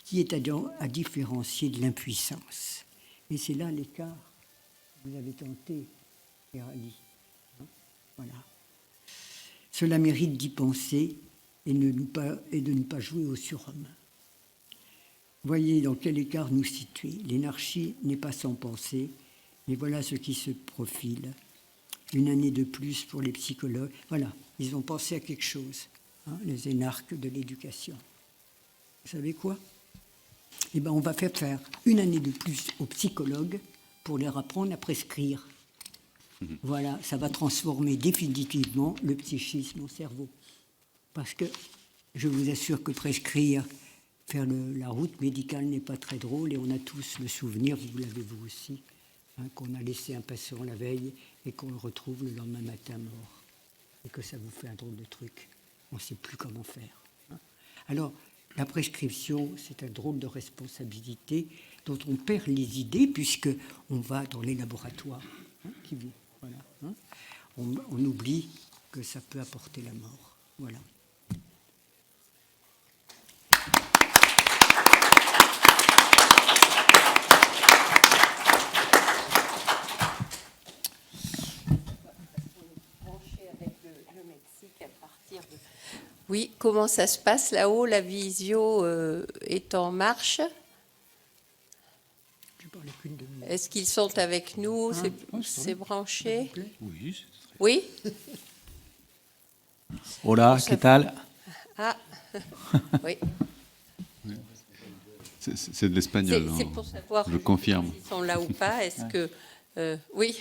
qui est à différencier de l'impuissance. Et c'est là l'écart que vous avez tenté, Hérali. Voilà. Cela mérite d'y penser et de ne pas jouer au surhomme. Voyez dans quel écart nous situer. L'énarchie n'est pas sans pensée, mais voilà ce qui se profile. Une année de plus pour les psychologues. Voilà, ils ont pensé à quelque chose, hein, les énarques de l'éducation. Vous savez quoi? Eh bien, on va faire une année de plus aux psychologues pour leur apprendre à prescrire. Voilà, ça va transformer définitivement le psychisme au cerveau. Parce que je vous assure que prescrire, faire la route médicale n'est pas très drôle et on a tous le souvenir, vous l'avez vous aussi, hein, qu'on a laissé un patient la veille et qu'on le retrouve le lendemain matin mort. Et que ça vous fait un drôle de truc. On ne sait plus comment faire. Hein. Alors, la prescription, c'est un drôle de responsabilité dont on perd les idées puisqu'on va dans les laboratoires. Hein, voilà, hein. On oublie que ça peut apporter la mort. Voilà. Oui, comment ça se passe là-haut? La visio est en marche. Est-ce qu'ils sont avec nous? C'est branché? Oui, Oui? Hola, ¿qué tal? Ah, oui. C'est de l'espagnol, C'est pour savoir je confirme. s'ils sont là ou pas. Est-ce que... oui,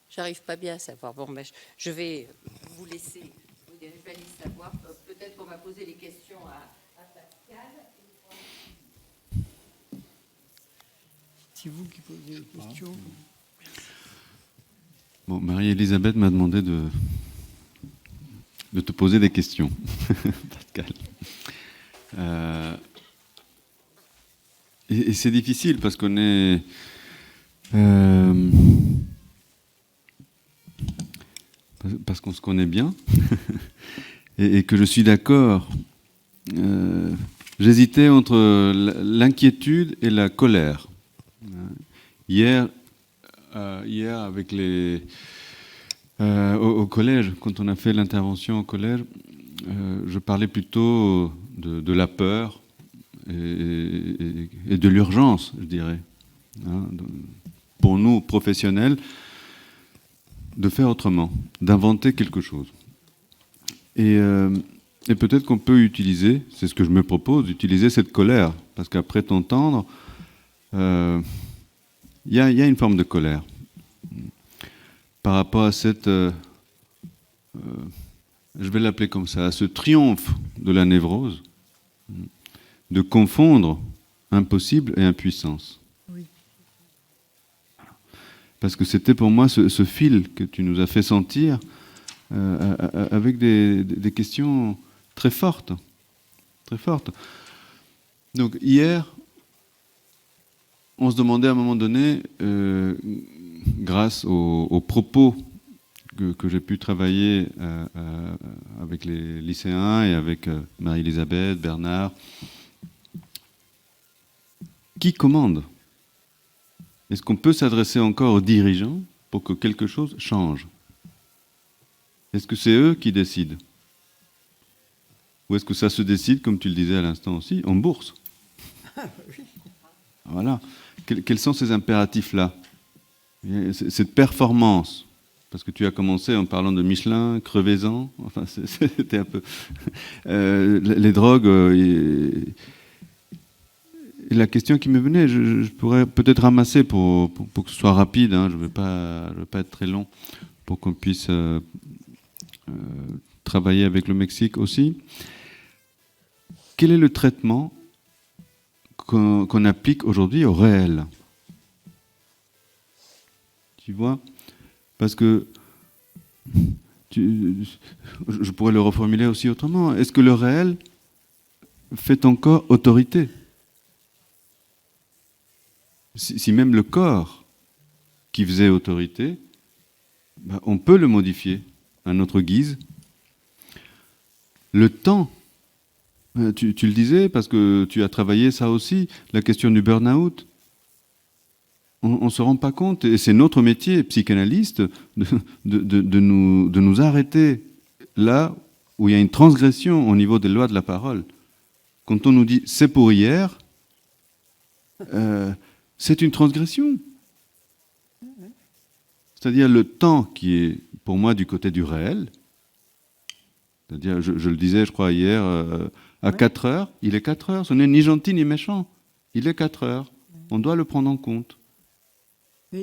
j'arrive pas bien à savoir. Bon, ben, je vais vous laisser... Je vais aller savoir. Peut-être qu'on va poser les questions à Pascal. C'est vous qui posez les questions. Bon, Marie-Elisabeth m'a demandé de te poser des questions, Pascal. Et c'est difficile parce qu'on est... parce qu'on se connaît bien et que je suis d'accord. J'hésitais entre l'inquiétude et la colère. Hier avec au collège, quand on a fait l'intervention au collège, je parlais plutôt de la peur et de l'urgence, je dirais, hein, pour nous professionnels, de faire autrement, d'inventer quelque chose. Et peut-être qu'on peut utiliser, c'est ce que je me propose, d'utiliser cette colère, parce qu'après t'entendre, il y a une forme de colère par rapport à cette, je vais l'appeler comme ça, à ce triomphe de la névrose, de confondre impossible et impuissance. Oui. Parce que c'était pour moi ce fil que tu nous as fait sentir avec des questions très fortes. Très fortes. Donc hier, on se demandait à un moment donné, grâce aux propos que j'ai pu travailler avec les lycéens et avec Marie-Elisabeth, Bernard, qui commande? Est-ce qu'on peut s'adresser encore aux dirigeants pour que quelque chose change? Est-ce que c'est eux qui décident? Ou est-ce que ça se décide, comme tu le disais à l'instant aussi, en bourse? Voilà. Quels sont ces impératifs-là? Cette performance, parce que tu as commencé en parlant de Michelin, crevaison, enfin c'était un peu... les drogues... Et la question qui me venait, je pourrais peut-être ramasser pour que ce soit rapide, hein, je ne vais pas être très long, pour qu'on puisse travailler avec le Mexique aussi. Quel est le traitement qu'on applique aujourd'hui au réel? Tu vois? Parce que je pourrais le reformuler aussi autrement. Est-ce que le réel fait encore autorité. Si même le corps qui faisait autorité, on peut le modifier à notre guise. Le temps, tu le disais parce que tu as travaillé ça aussi, la question du burn-out. On ne se rend pas compte, et c'est notre métier, psychanalyste, de nous arrêter là où il y a une transgression au niveau des lois de la parole. Quand on nous dit « c'est pour hier », c'est une transgression. C'est-à-dire le temps qui est, pour moi, du côté du réel. C'est-à-dire, je le disais, je crois, hier, à 4 heures, il est 4 heures. Ce n'est ni gentil ni méchant. Il est 4 heures. On doit le prendre en compte.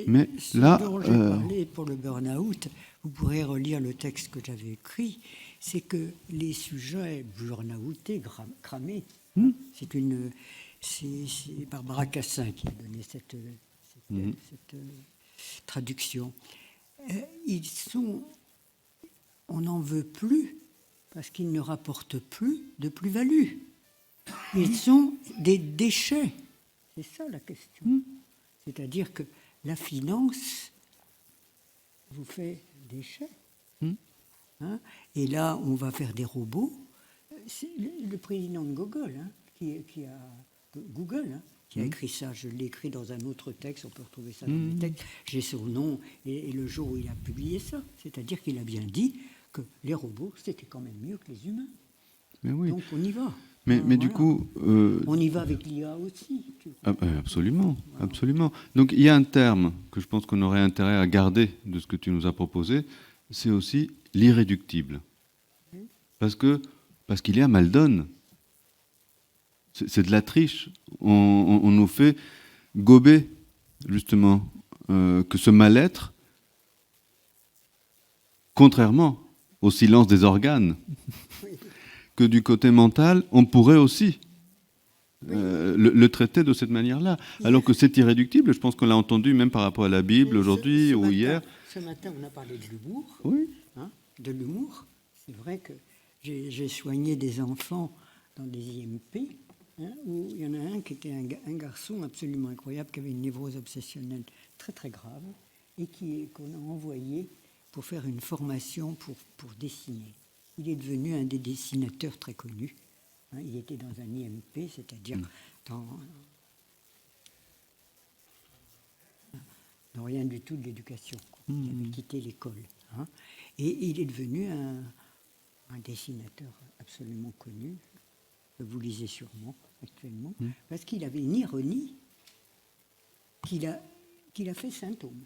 Mais ce là, dont j'ai parlé pour le burn-out, vous pourrez relire le texte que j'avais écrit, c'est que les sujets burn-outés, cramés, c'est Barbara Cassin qui a donné cette traduction. On n'en veut plus parce qu'ils ne rapportent plus de plus-value. Ils sont des déchets. C'est ça la question. C'est-à-dire que la finance vous fait déchets. Hein, et là, on va faire des robots. C'est le président de Google, qui a écrit ça. Je l'ai écrit dans un autre texte, on peut retrouver ça dans mes textes. J'ai son nom et le jour où il a publié ça. C'est-à-dire qu'il a bien dit que les robots, c'était quand même mieux que les humains. Mais oui. Donc on y va. Mais Voilà. du coup... on y va avec l'IA aussi. Absolument, absolument. Donc il y a un terme que je pense qu'on aurait intérêt à garder de ce que tu nous as proposé, c'est aussi l'irréductible. Parce qu'il est à mal donne. C'est de la triche. On nous fait gober, justement, que ce mal-être, contrairement au silence des organes, que du côté mental, on pourrait aussi le traiter de cette manière-là. Alors que c'est irréductible, je pense qu'on l'a entendu même par rapport à la Bible aujourd'hui ou hier. Ce matin, on a parlé de l'humour. Oui. De l'humour. C'est vrai que j'ai soigné des enfants dans des IMP, où il y en a un qui était un garçon absolument incroyable, qui avait une névrose obsessionnelle très très grave, et qu'on a envoyé pour faire une formation pour dessiner. Il est devenu un des dessinateurs très connus. Il était dans un IMP, c'est-à-dire dans rien du tout de l'éducation. Il avait quitté l'école. Et il est devenu un dessinateur absolument connu, que vous lisez sûrement actuellement, parce qu'il avait une ironie qu'il a fait symptôme.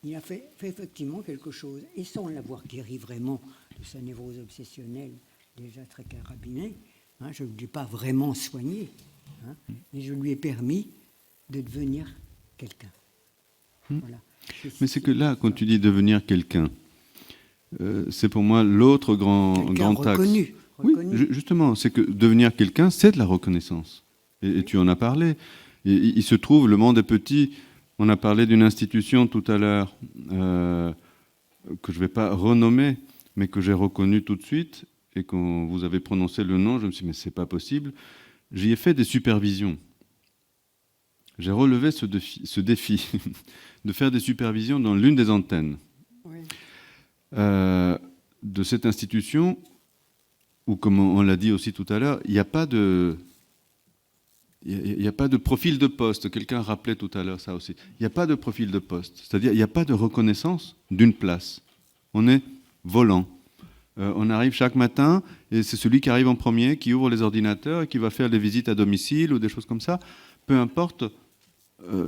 Il a fait effectivement quelque chose, et sans l'avoir guéri vraiment de sa névrose obsessionnelle, déjà très carabinée, je ne l'ai pas vraiment soigné, mais je lui ai permis de devenir quelqu'un. Voilà. Mais c'est que là, quand tu dis devenir quelqu'un, c'est pour moi l'autre grand axe. Reconnu. Oui, justement, c'est que devenir quelqu'un, c'est de la reconnaissance. Et tu en as parlé. Et il se trouve, le monde est petit. On a parlé d'une institution tout à l'heure que je ne vais pas renommer, mais que j'ai reconnue tout de suite. Et quand vous avez prononcé le nom, je me suis dit, mais ce n'est pas possible. J'y ai fait des supervisions. J'ai relevé ce défi de faire des supervisions dans l'une des antennes de cette institution où, comme on l'a dit aussi tout à l'heure, il n'y a pas de profil de poste. Quelqu'un rappelait tout à l'heure ça aussi. Il n'y a pas de profil de poste. C'est-à-dire il n'y a pas de reconnaissance d'une place. On est volant. On arrive chaque matin et c'est celui qui arrive en premier qui ouvre les ordinateurs et qui va faire des visites à domicile ou des choses comme ça. Peu importe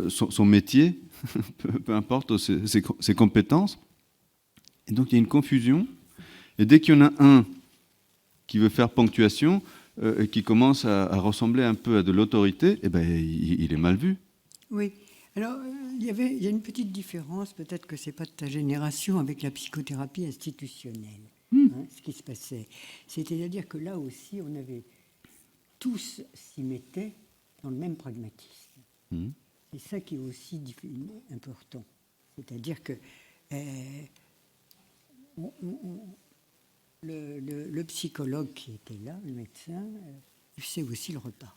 son métier, peu importe ses compétences. Et donc il y a une confusion. Et dès qu'il y en a un qui veut faire ponctuation et qui commence à ressembler un peu à de l'autorité, eh ben, il est mal vu. Oui. Alors, il y a une petite différence, peut-être que ce n'est pas de ta génération, avec la psychothérapie institutionnelle. Ce qui se passait. C'est-à-dire que là aussi, on avait tous s'y mettaient dans le même pragmatisme. C'est ça qui est aussi important. C'est-à-dire que le psychologue qui était là, le médecin, c'est aussi le repas.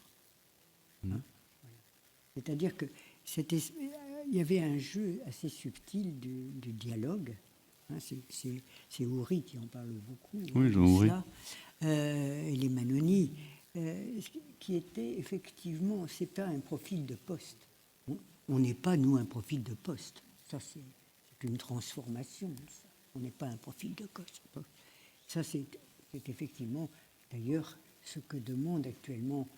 Hein, voilà. C'est-à-dire que il y avait un jeu assez subtil du dialogue. Hein, c'est Houry qui en parle beaucoup. Oui, Jean Houry. Et les Manoni, qui était effectivement, c'est pas un profil de poste. On n'est pas, nous, un profil de poste. Ça, c'est une transformation. Ça. On n'est pas un profil de poste. Ça, c'est effectivement, d'ailleurs, ce que demandent actuellement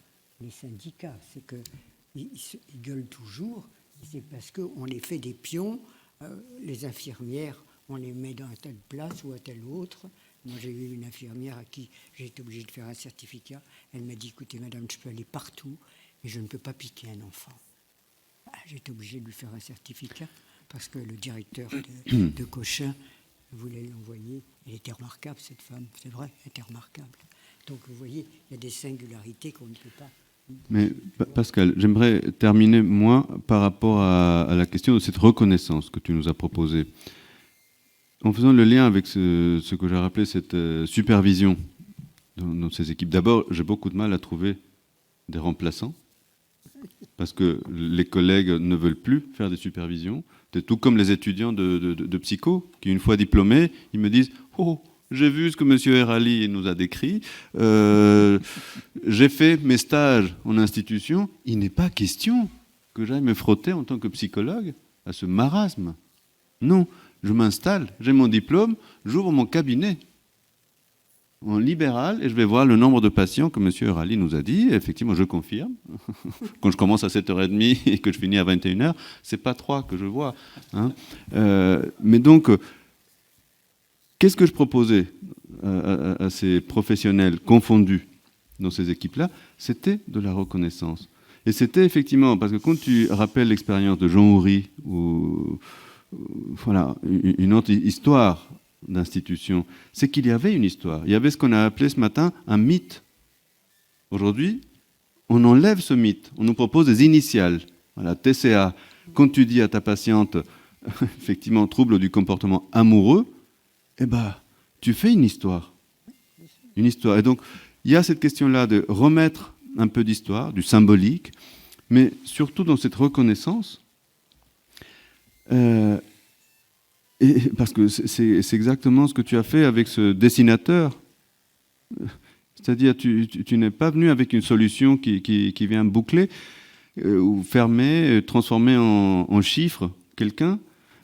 les syndicats. C'est qu'ils gueulent toujours. C'est parce qu'on les fait des pions. Les infirmières, on les met dans un tel place ou à tel autre. Moi, j'ai eu une infirmière à qui j'ai été obligé de faire un certificat. Elle m'a dit, écoutez, madame, je peux aller partout, mais je ne peux pas piquer un enfant. J'ai été obligé de lui faire un certificat parce que le directeur de Cochin voulait l'envoyer. Elle était remarquable, cette femme, c'est vrai, elle était remarquable. Donc, vous voyez, il y a des singularités qu'on ne peut pas... Mais Pascal, j'aimerais terminer, moi, par rapport à la question de cette reconnaissance que tu nous as proposée. En faisant le lien avec ce que j'ai rappelé, cette supervision dans ces équipes. D'abord, j'ai beaucoup de mal à trouver des remplaçants, parce que les collègues ne veulent plus faire des supervisions. C'est tout comme les étudiants de psycho, qui, une fois diplômés, ils me disent « Oh, j'ai vu ce que M. Erali nous a décrit, j'ai fait mes stages en institution, il n'est pas question que j'aille me frotter en tant que psychologue à ce marasme. Non, je m'installe, j'ai mon diplôme, j'ouvre mon cabinet en libéral et je vais voir le nombre de patients que M. Erali nous a dit. Effectivement, je confirme. Quand je commence à 7h30 et que je finis à 21h, ce n'est pas 3 que je vois. Hein. Mais donc, qu'est-ce que je proposais à ces professionnels confondus dans ces équipes-là? C'était de la reconnaissance. Et c'était effectivement, parce que quand tu rappelles l'expérience de Jean Houry, ou voilà, une autre histoire d'institution, c'est qu'il y avait une histoire. Il y avait ce qu'on a appelé ce matin un mythe. Aujourd'hui, on enlève ce mythe. On nous propose des initiales. Voilà, TCA. Quand tu dis à ta patiente, effectivement, trouble du comportement amoureux, eh ben, tu fais une histoire. Une histoire. Et donc, il y a cette question-là de remettre un peu d'histoire, du symbolique, mais surtout dans cette reconnaissance. Et parce que c'est exactement ce que tu as fait avec ce dessinateur. C'est-à-dire, tu n'es pas venu avec une solution qui vient boucler ou fermer, transformer en chiffres quelqu'un,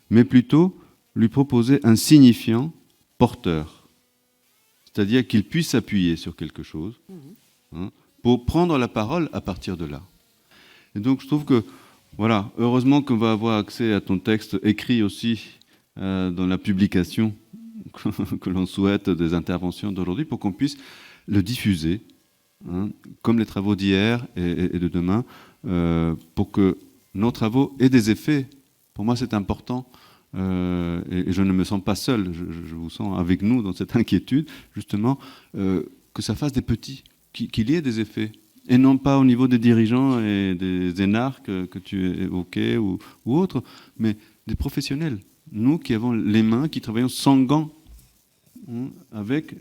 mais plutôt lui proposer un signifiant porteur. C'est-à-dire qu'il puisse s'appuyer sur quelque chose, hein, pour prendre la parole à partir de là. Et donc, je trouve que, voilà, heureusement qu'on va avoir accès à ton texte écrit aussi dans la publication que l'on souhaite des interventions d'aujourd'hui pour qu'on puisse le diffuser, hein, comme les travaux d'hier et de demain, pour que nos travaux aient des effets. Pour moi, c'est important. Et je ne me sens pas seul, je vous sens avec nous dans cette inquiétude, justement, que ça fasse des petits, qu'il y ait des effets. Et non pas au niveau des dirigeants et des énarques que tu évoquais ou autres, mais des professionnels. Nous qui avons les mains, qui travaillons sans gants, hein, avec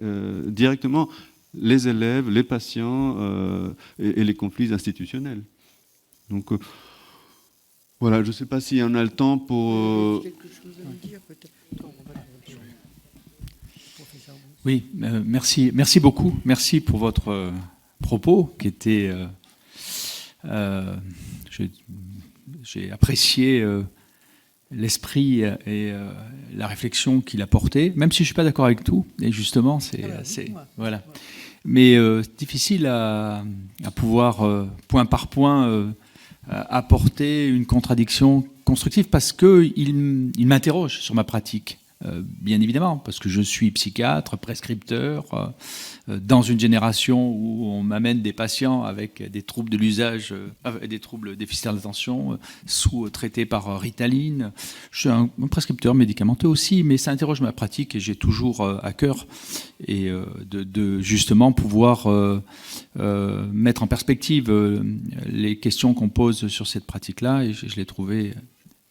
directement les élèves, les patients et les conflits institutionnels. Donc voilà, je ne sais pas si on a le temps pour... Quelque chose à vous dire, peut-être. Oui, merci beaucoup. Merci pour votre propos qui était... j'ai apprécié l'esprit et la réflexion qu'il a portée, même si je ne suis pas d'accord avec tout. Et justement, voilà. Mais c'est difficile à pouvoir, point par point, apporter une contradiction constructive parce qu'il m'interroge sur ma pratique. Bien évidemment, parce que je suis psychiatre, prescripteur, dans une génération où on m'amène des patients avec des troubles de l'usage, des troubles déficitaires d'attention, sous-traités par Ritaline. Je suis un prescripteur médicamenteux aussi, mais ça interroge ma pratique et j'ai toujours à cœur et de justement pouvoir mettre en perspective les questions qu'on pose sur cette pratique-là, et je l'ai trouvé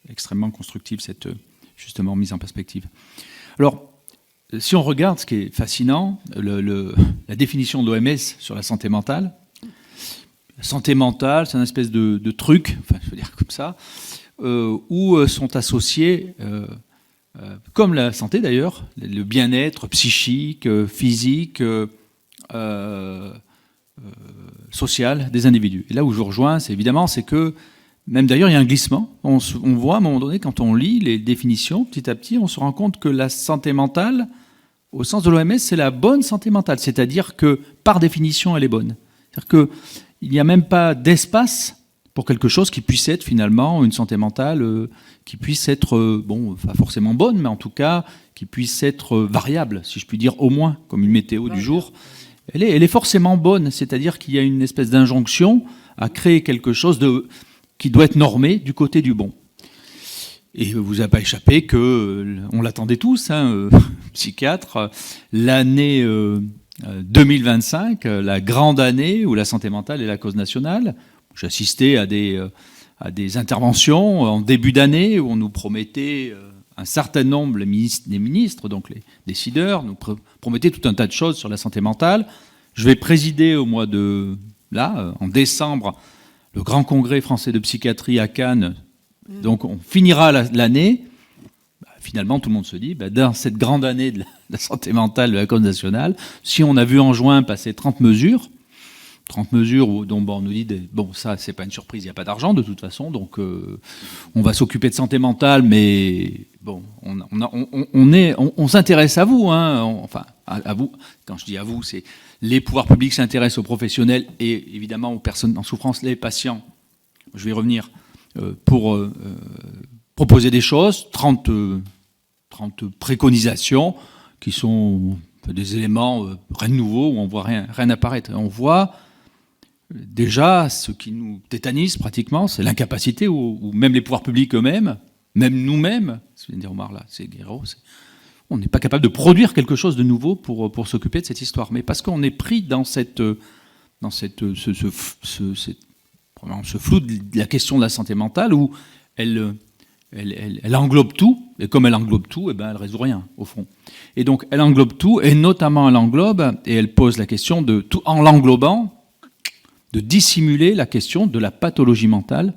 extrêmement constructive, cette justement mise en perspective. Alors, si on regarde ce qui est fascinant, la définition de l'OMS sur la santé mentale, santé mentale, c'est un espèce de truc, enfin, je veux dire comme ça, où sont associés, comme la santé d'ailleurs, le bien-être psychique, physique, social des individus. Et là où je rejoins, c'est évidemment, c'est que, même d'ailleurs, il y a un glissement. On voit à un moment donné, quand on lit les définitions, petit à petit, on se rend compte que la santé mentale, au sens de l'OMS, c'est la bonne santé mentale. C'est-à-dire que, par définition, elle est bonne. C'est-à-dire qu'il n'y a même pas d'espace pour quelque chose qui puisse être finalement une santé mentale, qui puisse être, bon, pas forcément bonne, mais en tout cas, qui puisse être variable, si je puis dire, au moins, comme une météo du jour. Elle est forcément bonne, c'est-à-dire qu'il y a une espèce d'injonction à créer quelque chose qui doit être normé du côté du bon. Et vous n'avez pas échappé que, on l'attendait tous, psychiatre, l'année 2025, la grande année où la santé mentale est la cause nationale. J'ai assisté à des interventions en début d'année où on nous promettait un certain nombre, des ministres, donc les décideurs, nous promettaient tout un tas de choses sur la santé mentale. Je vais présider au mois de, là, en décembre, le grand congrès français de psychiatrie à Cannes. Donc on finira l'année. Finalement, tout le monde se dit, dans cette grande année de la santé mentale de la cause nationale, si on a vu en juin passer 30 mesures dont on nous dit, bon, ça, c'est pas une surprise, il n'y a pas d'argent de toute façon, donc on va s'occuper de santé mentale, mais bon, on s'intéresse à vous, enfin, à vous. Quand je dis à vous, c'est les pouvoirs publics s'intéressent aux professionnels et évidemment aux personnes en souffrance, les patients. Je vais y revenir pour proposer des choses, 30 préconisations qui sont des éléments rien de nouveau où on voit rien apparaître. On voit déjà ce qui nous tétanise pratiquement, c'est l'incapacité ou même les pouvoirs publics eux-mêmes, même nous-mêmes, c'est dire Omar là, c'est Guéraud, on n'est pas capable de produire quelque chose de nouveau pour s'occuper de cette histoire. Mais parce qu'on est pris dans ce flou de la question de la santé mentale où elle englobe tout, et comme elle englobe tout, elle ne résout rien, au fond. Et donc, elle englobe tout, et notamment elle englobe, et elle pose la question de tout, en l'englobant, de dissimuler la question de la pathologie mentale,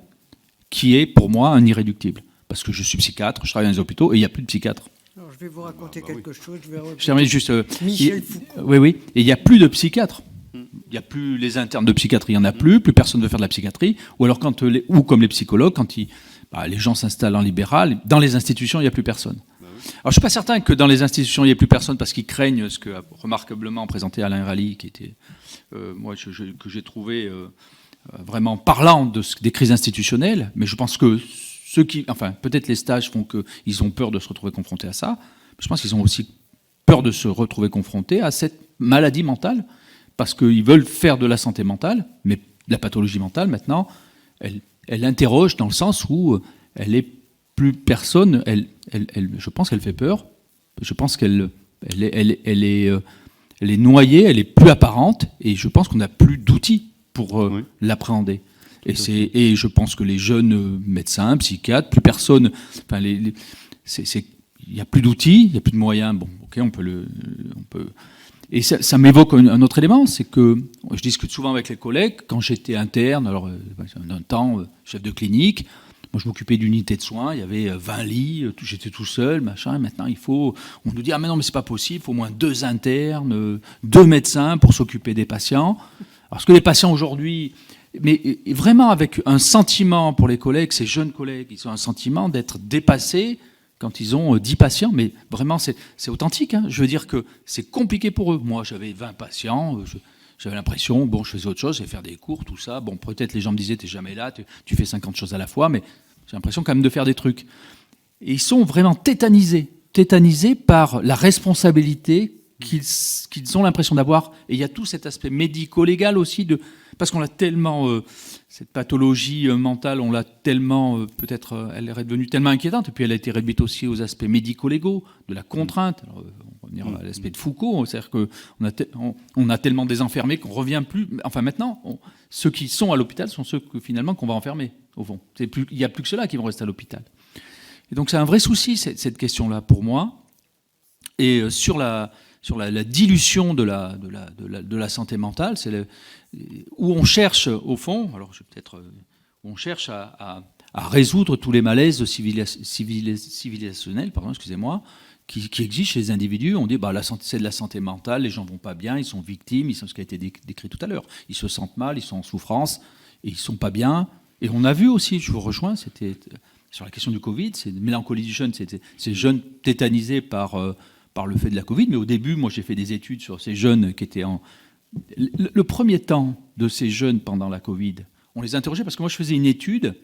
qui est pour moi un irréductible. Parce que je suis psychiatre, je travaille dans les hôpitaux, et il n'y a plus de psychiatres. Alors, je vais vous raconter quelque chose. Je termine juste. Michel Foucault. Oui, et il n'y a plus de psychiatres. Il n'y a plus les internes de psychiatrie, il n'y en a plus personne ne veut faire de la psychiatrie. Ou alors, ou comme les psychologues, quand les gens s'installent en libéral, dans les institutions, il n'y a plus personne. Alors, je ne suis pas certain que dans les institutions, il n'y ait plus personne parce qu'ils craignent ce que a remarquablement présenté Alain Rally, qui était, que j'ai trouvé vraiment parlant des crises institutionnelles. Mais je pense que peut-être les stages font qu'ils ont peur de se retrouver confrontés à ça. Je pense qu'ils ont aussi peur de se retrouver confrontés à cette maladie mentale parce qu'ils veulent faire de la santé mentale, mais la pathologie mentale, maintenant, elle interroge dans le sens où elle est plus personne, je pense qu'elle fait peur, je pense qu'elle est noyée, elle est plus apparente, et je pense qu'on n'a plus d'outils pour l'appréhender. Et je pense que les jeunes médecins, psychiatres, plus personne, enfin, il n'y a plus d'outils, il n'y a plus de moyens, bon, ok, on peut et ça m'évoque un autre élément, c'est que je discute souvent avec les collègues, quand j'étais interne, alors un temps chef de clinique, moi je m'occupais d'unité de soins, il y avait 20 lits, j'étais tout seul, machin, et maintenant on nous dit, ah mais non mais c'est pas possible, il faut au moins 2 internes, 2 médecins pour s'occuper des patients. Alors ce que les patients aujourd'hui, mais vraiment avec un sentiment pour les collègues, ces jeunes collègues, ils ont un sentiment d'être dépassés, quand ils ont 10 patients, mais vraiment c'est authentique. Je veux dire que c'est compliqué pour eux. Moi, j'avais 20 patients, j'avais l'impression, bon, je faisais autre chose, j'allais faire des cours, tout ça. Bon, peut-être les gens me disaient, t'es jamais là, tu fais 50 choses à la fois, mais j'ai l'impression quand même de faire des trucs. Et ils sont vraiment tétanisés par la responsabilité qu'ils ont l'impression d'avoir. Et il y a tout cet aspect médico-légal aussi, parce qu'on l'a tellement... cette pathologie mentale, on l'a tellement, peut-être, elle est devenue tellement inquiétante, et puis elle a été réduite aussi aux aspects médico-légaux, de la contrainte. Alors, on va revenir à l'aspect de Foucault, c'est-à-dire qu'on a tellement désenfermé qu'on ne revient plus. Enfin, maintenant, ceux qui sont à l'hôpital sont ceux finalement qu'on va enfermer, au fond. Il n'y a plus que ceux-là qui vont rester à l'hôpital. Et donc, c'est un vrai souci, cette question-là, pour moi. Et sur sur la dilution de la santé mentale, où on cherche, au fond, alors je vais peut-être, où on cherche à résoudre tous les malaises civilisationnels, excusez-moi, qui existent chez les individus. On dit c'est de la santé mentale, les gens vont pas bien, ils sont victimes, ils sont ce qui a été décrit tout à l'heure. Ils se sentent mal, ils sont en souffrance, et ils sont pas bien. Et on a vu aussi, je vous rejoins, c'était sur la question du Covid, c'est une mélancolie du jeune, c'est ces jeunes tétanisés par le fait de la Covid. Mais au début, moi j'ai fait des études sur ces jeunes qui étaient le premier temps de ces jeunes pendant la Covid, on les interrogeait parce que moi je faisais une étude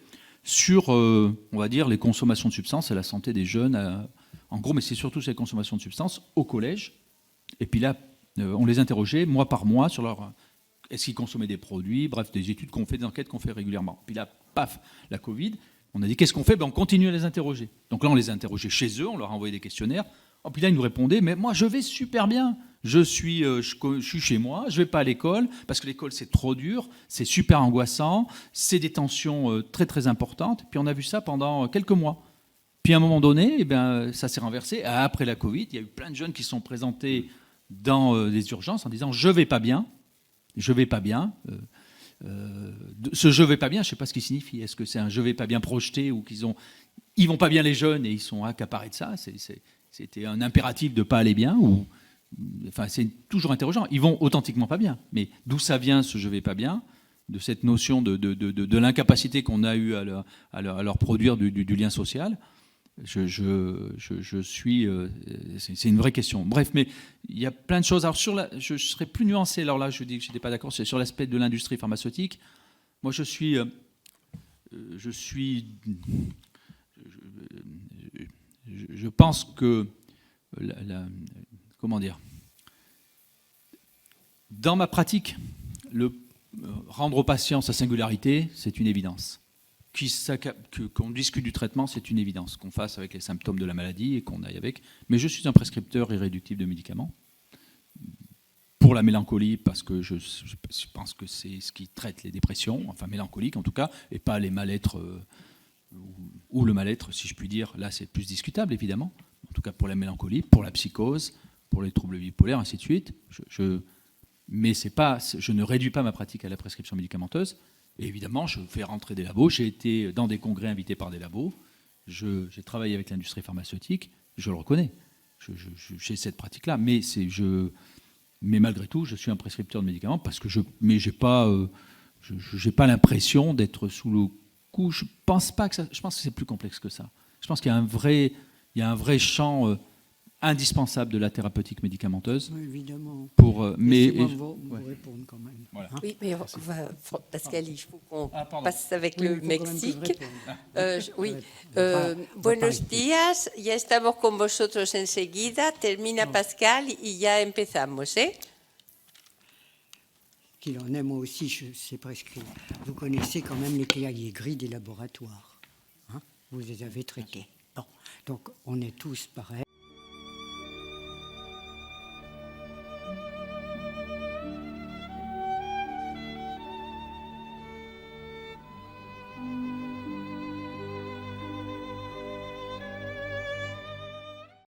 sur, on va dire, les consommations de substances et la santé des jeunes, en gros, mais c'est surtout ces consommations de substances au collège. Et puis là, on les interrogeait mois par mois sur est-ce qu'ils consommaient des produits, bref, des études qu'on fait, des enquêtes qu'on fait régulièrement. Puis là, paf, la Covid, on a dit qu'est-ce qu'on fait? On continue à les interroger. Donc là, on les a interrogés chez eux, on leur a envoyé des questionnaires. Puis là, ils nous répondaient, mais moi, je vais super bien. Je suis chez moi, je ne vais pas à l'école, parce que l'école, c'est trop dur, c'est super angoissant, c'est des tensions très, très importantes. Puis on a vu ça pendant quelques mois. Puis à un moment donné, ça s'est renversé. Après la Covid, il y a eu plein de jeunes qui se sont présentés dans des urgences en disant « je ne vais pas bien ». Je vais pas bien. Ce je vais pas bien, je ne sais pas ce qu'il signifie. Est-ce que c'est un je vais pas bien projeté ou ils vont pas bien les jeunes et ils sont accaparés de ça? C'était un impératif de ne pas aller bien ou enfin c'est toujours interrogeant. Ils vont authentiquement pas bien. Mais d'où ça vient ce je vais pas bien? De cette notion de l'incapacité qu'on a eu à leur produire du lien social. Je suis. C'est une vraie question. Bref, mais il y a plein de choses. Alors je serais plus nuancé. Alors là, je dis que je n'étais pas d'accord. C'est sur l'aspect de l'industrie pharmaceutique. Moi, je pense que comment dire. Dans ma pratique, rendre aux patients sa singularité, c'est une évidence. Qu'on discute du traitement, c'est une évidence. Qu'on fasse avec les symptômes de la maladie et qu'on aille avec. Mais je suis un prescripteur irréductible de médicaments. Pour la mélancolie, parce que je pense que c'est ce qui traite les dépressions, enfin mélancoliques en tout cas, et pas les mal-être, ou le mal-être, si je puis dire. Là, c'est plus discutable, évidemment. En tout cas pour la mélancolie, pour la psychose, pour les troubles bipolaires, ainsi de suite. Mais je ne réduis pas ma pratique à la prescription médicamenteuse. Et évidemment, je fais rentrer des labos. J'ai été dans des congrès invités par des labos. J'ai travaillé avec l'industrie pharmaceutique. Je le reconnais. J'ai cette pratique-là. Mais malgré tout, je suis un prescripteur de médicaments parce que j'ai pas l'impression d'être sous le coup. Je pense que c'est plus complexe que ça. Je pense qu'il y a un vrai champ indispensable de la thérapeutique médicamenteuse. Oui, évidemment. Laissez-moi vous répondre quand même. Voilà. Hein? Oui, mais Pascal, il faut qu'on passe avec le Mexique. Oui. Buenos días, ya estamos con vosotros enseguida. Termina Pascal y ya empezamos, ¿eh? Qu'il en est, moi aussi, c'est prescrit. Vous connaissez quand même les cahiers gris des laboratoires. Hein? Vous les avez traités. Bon. Donc, on est tous pareils.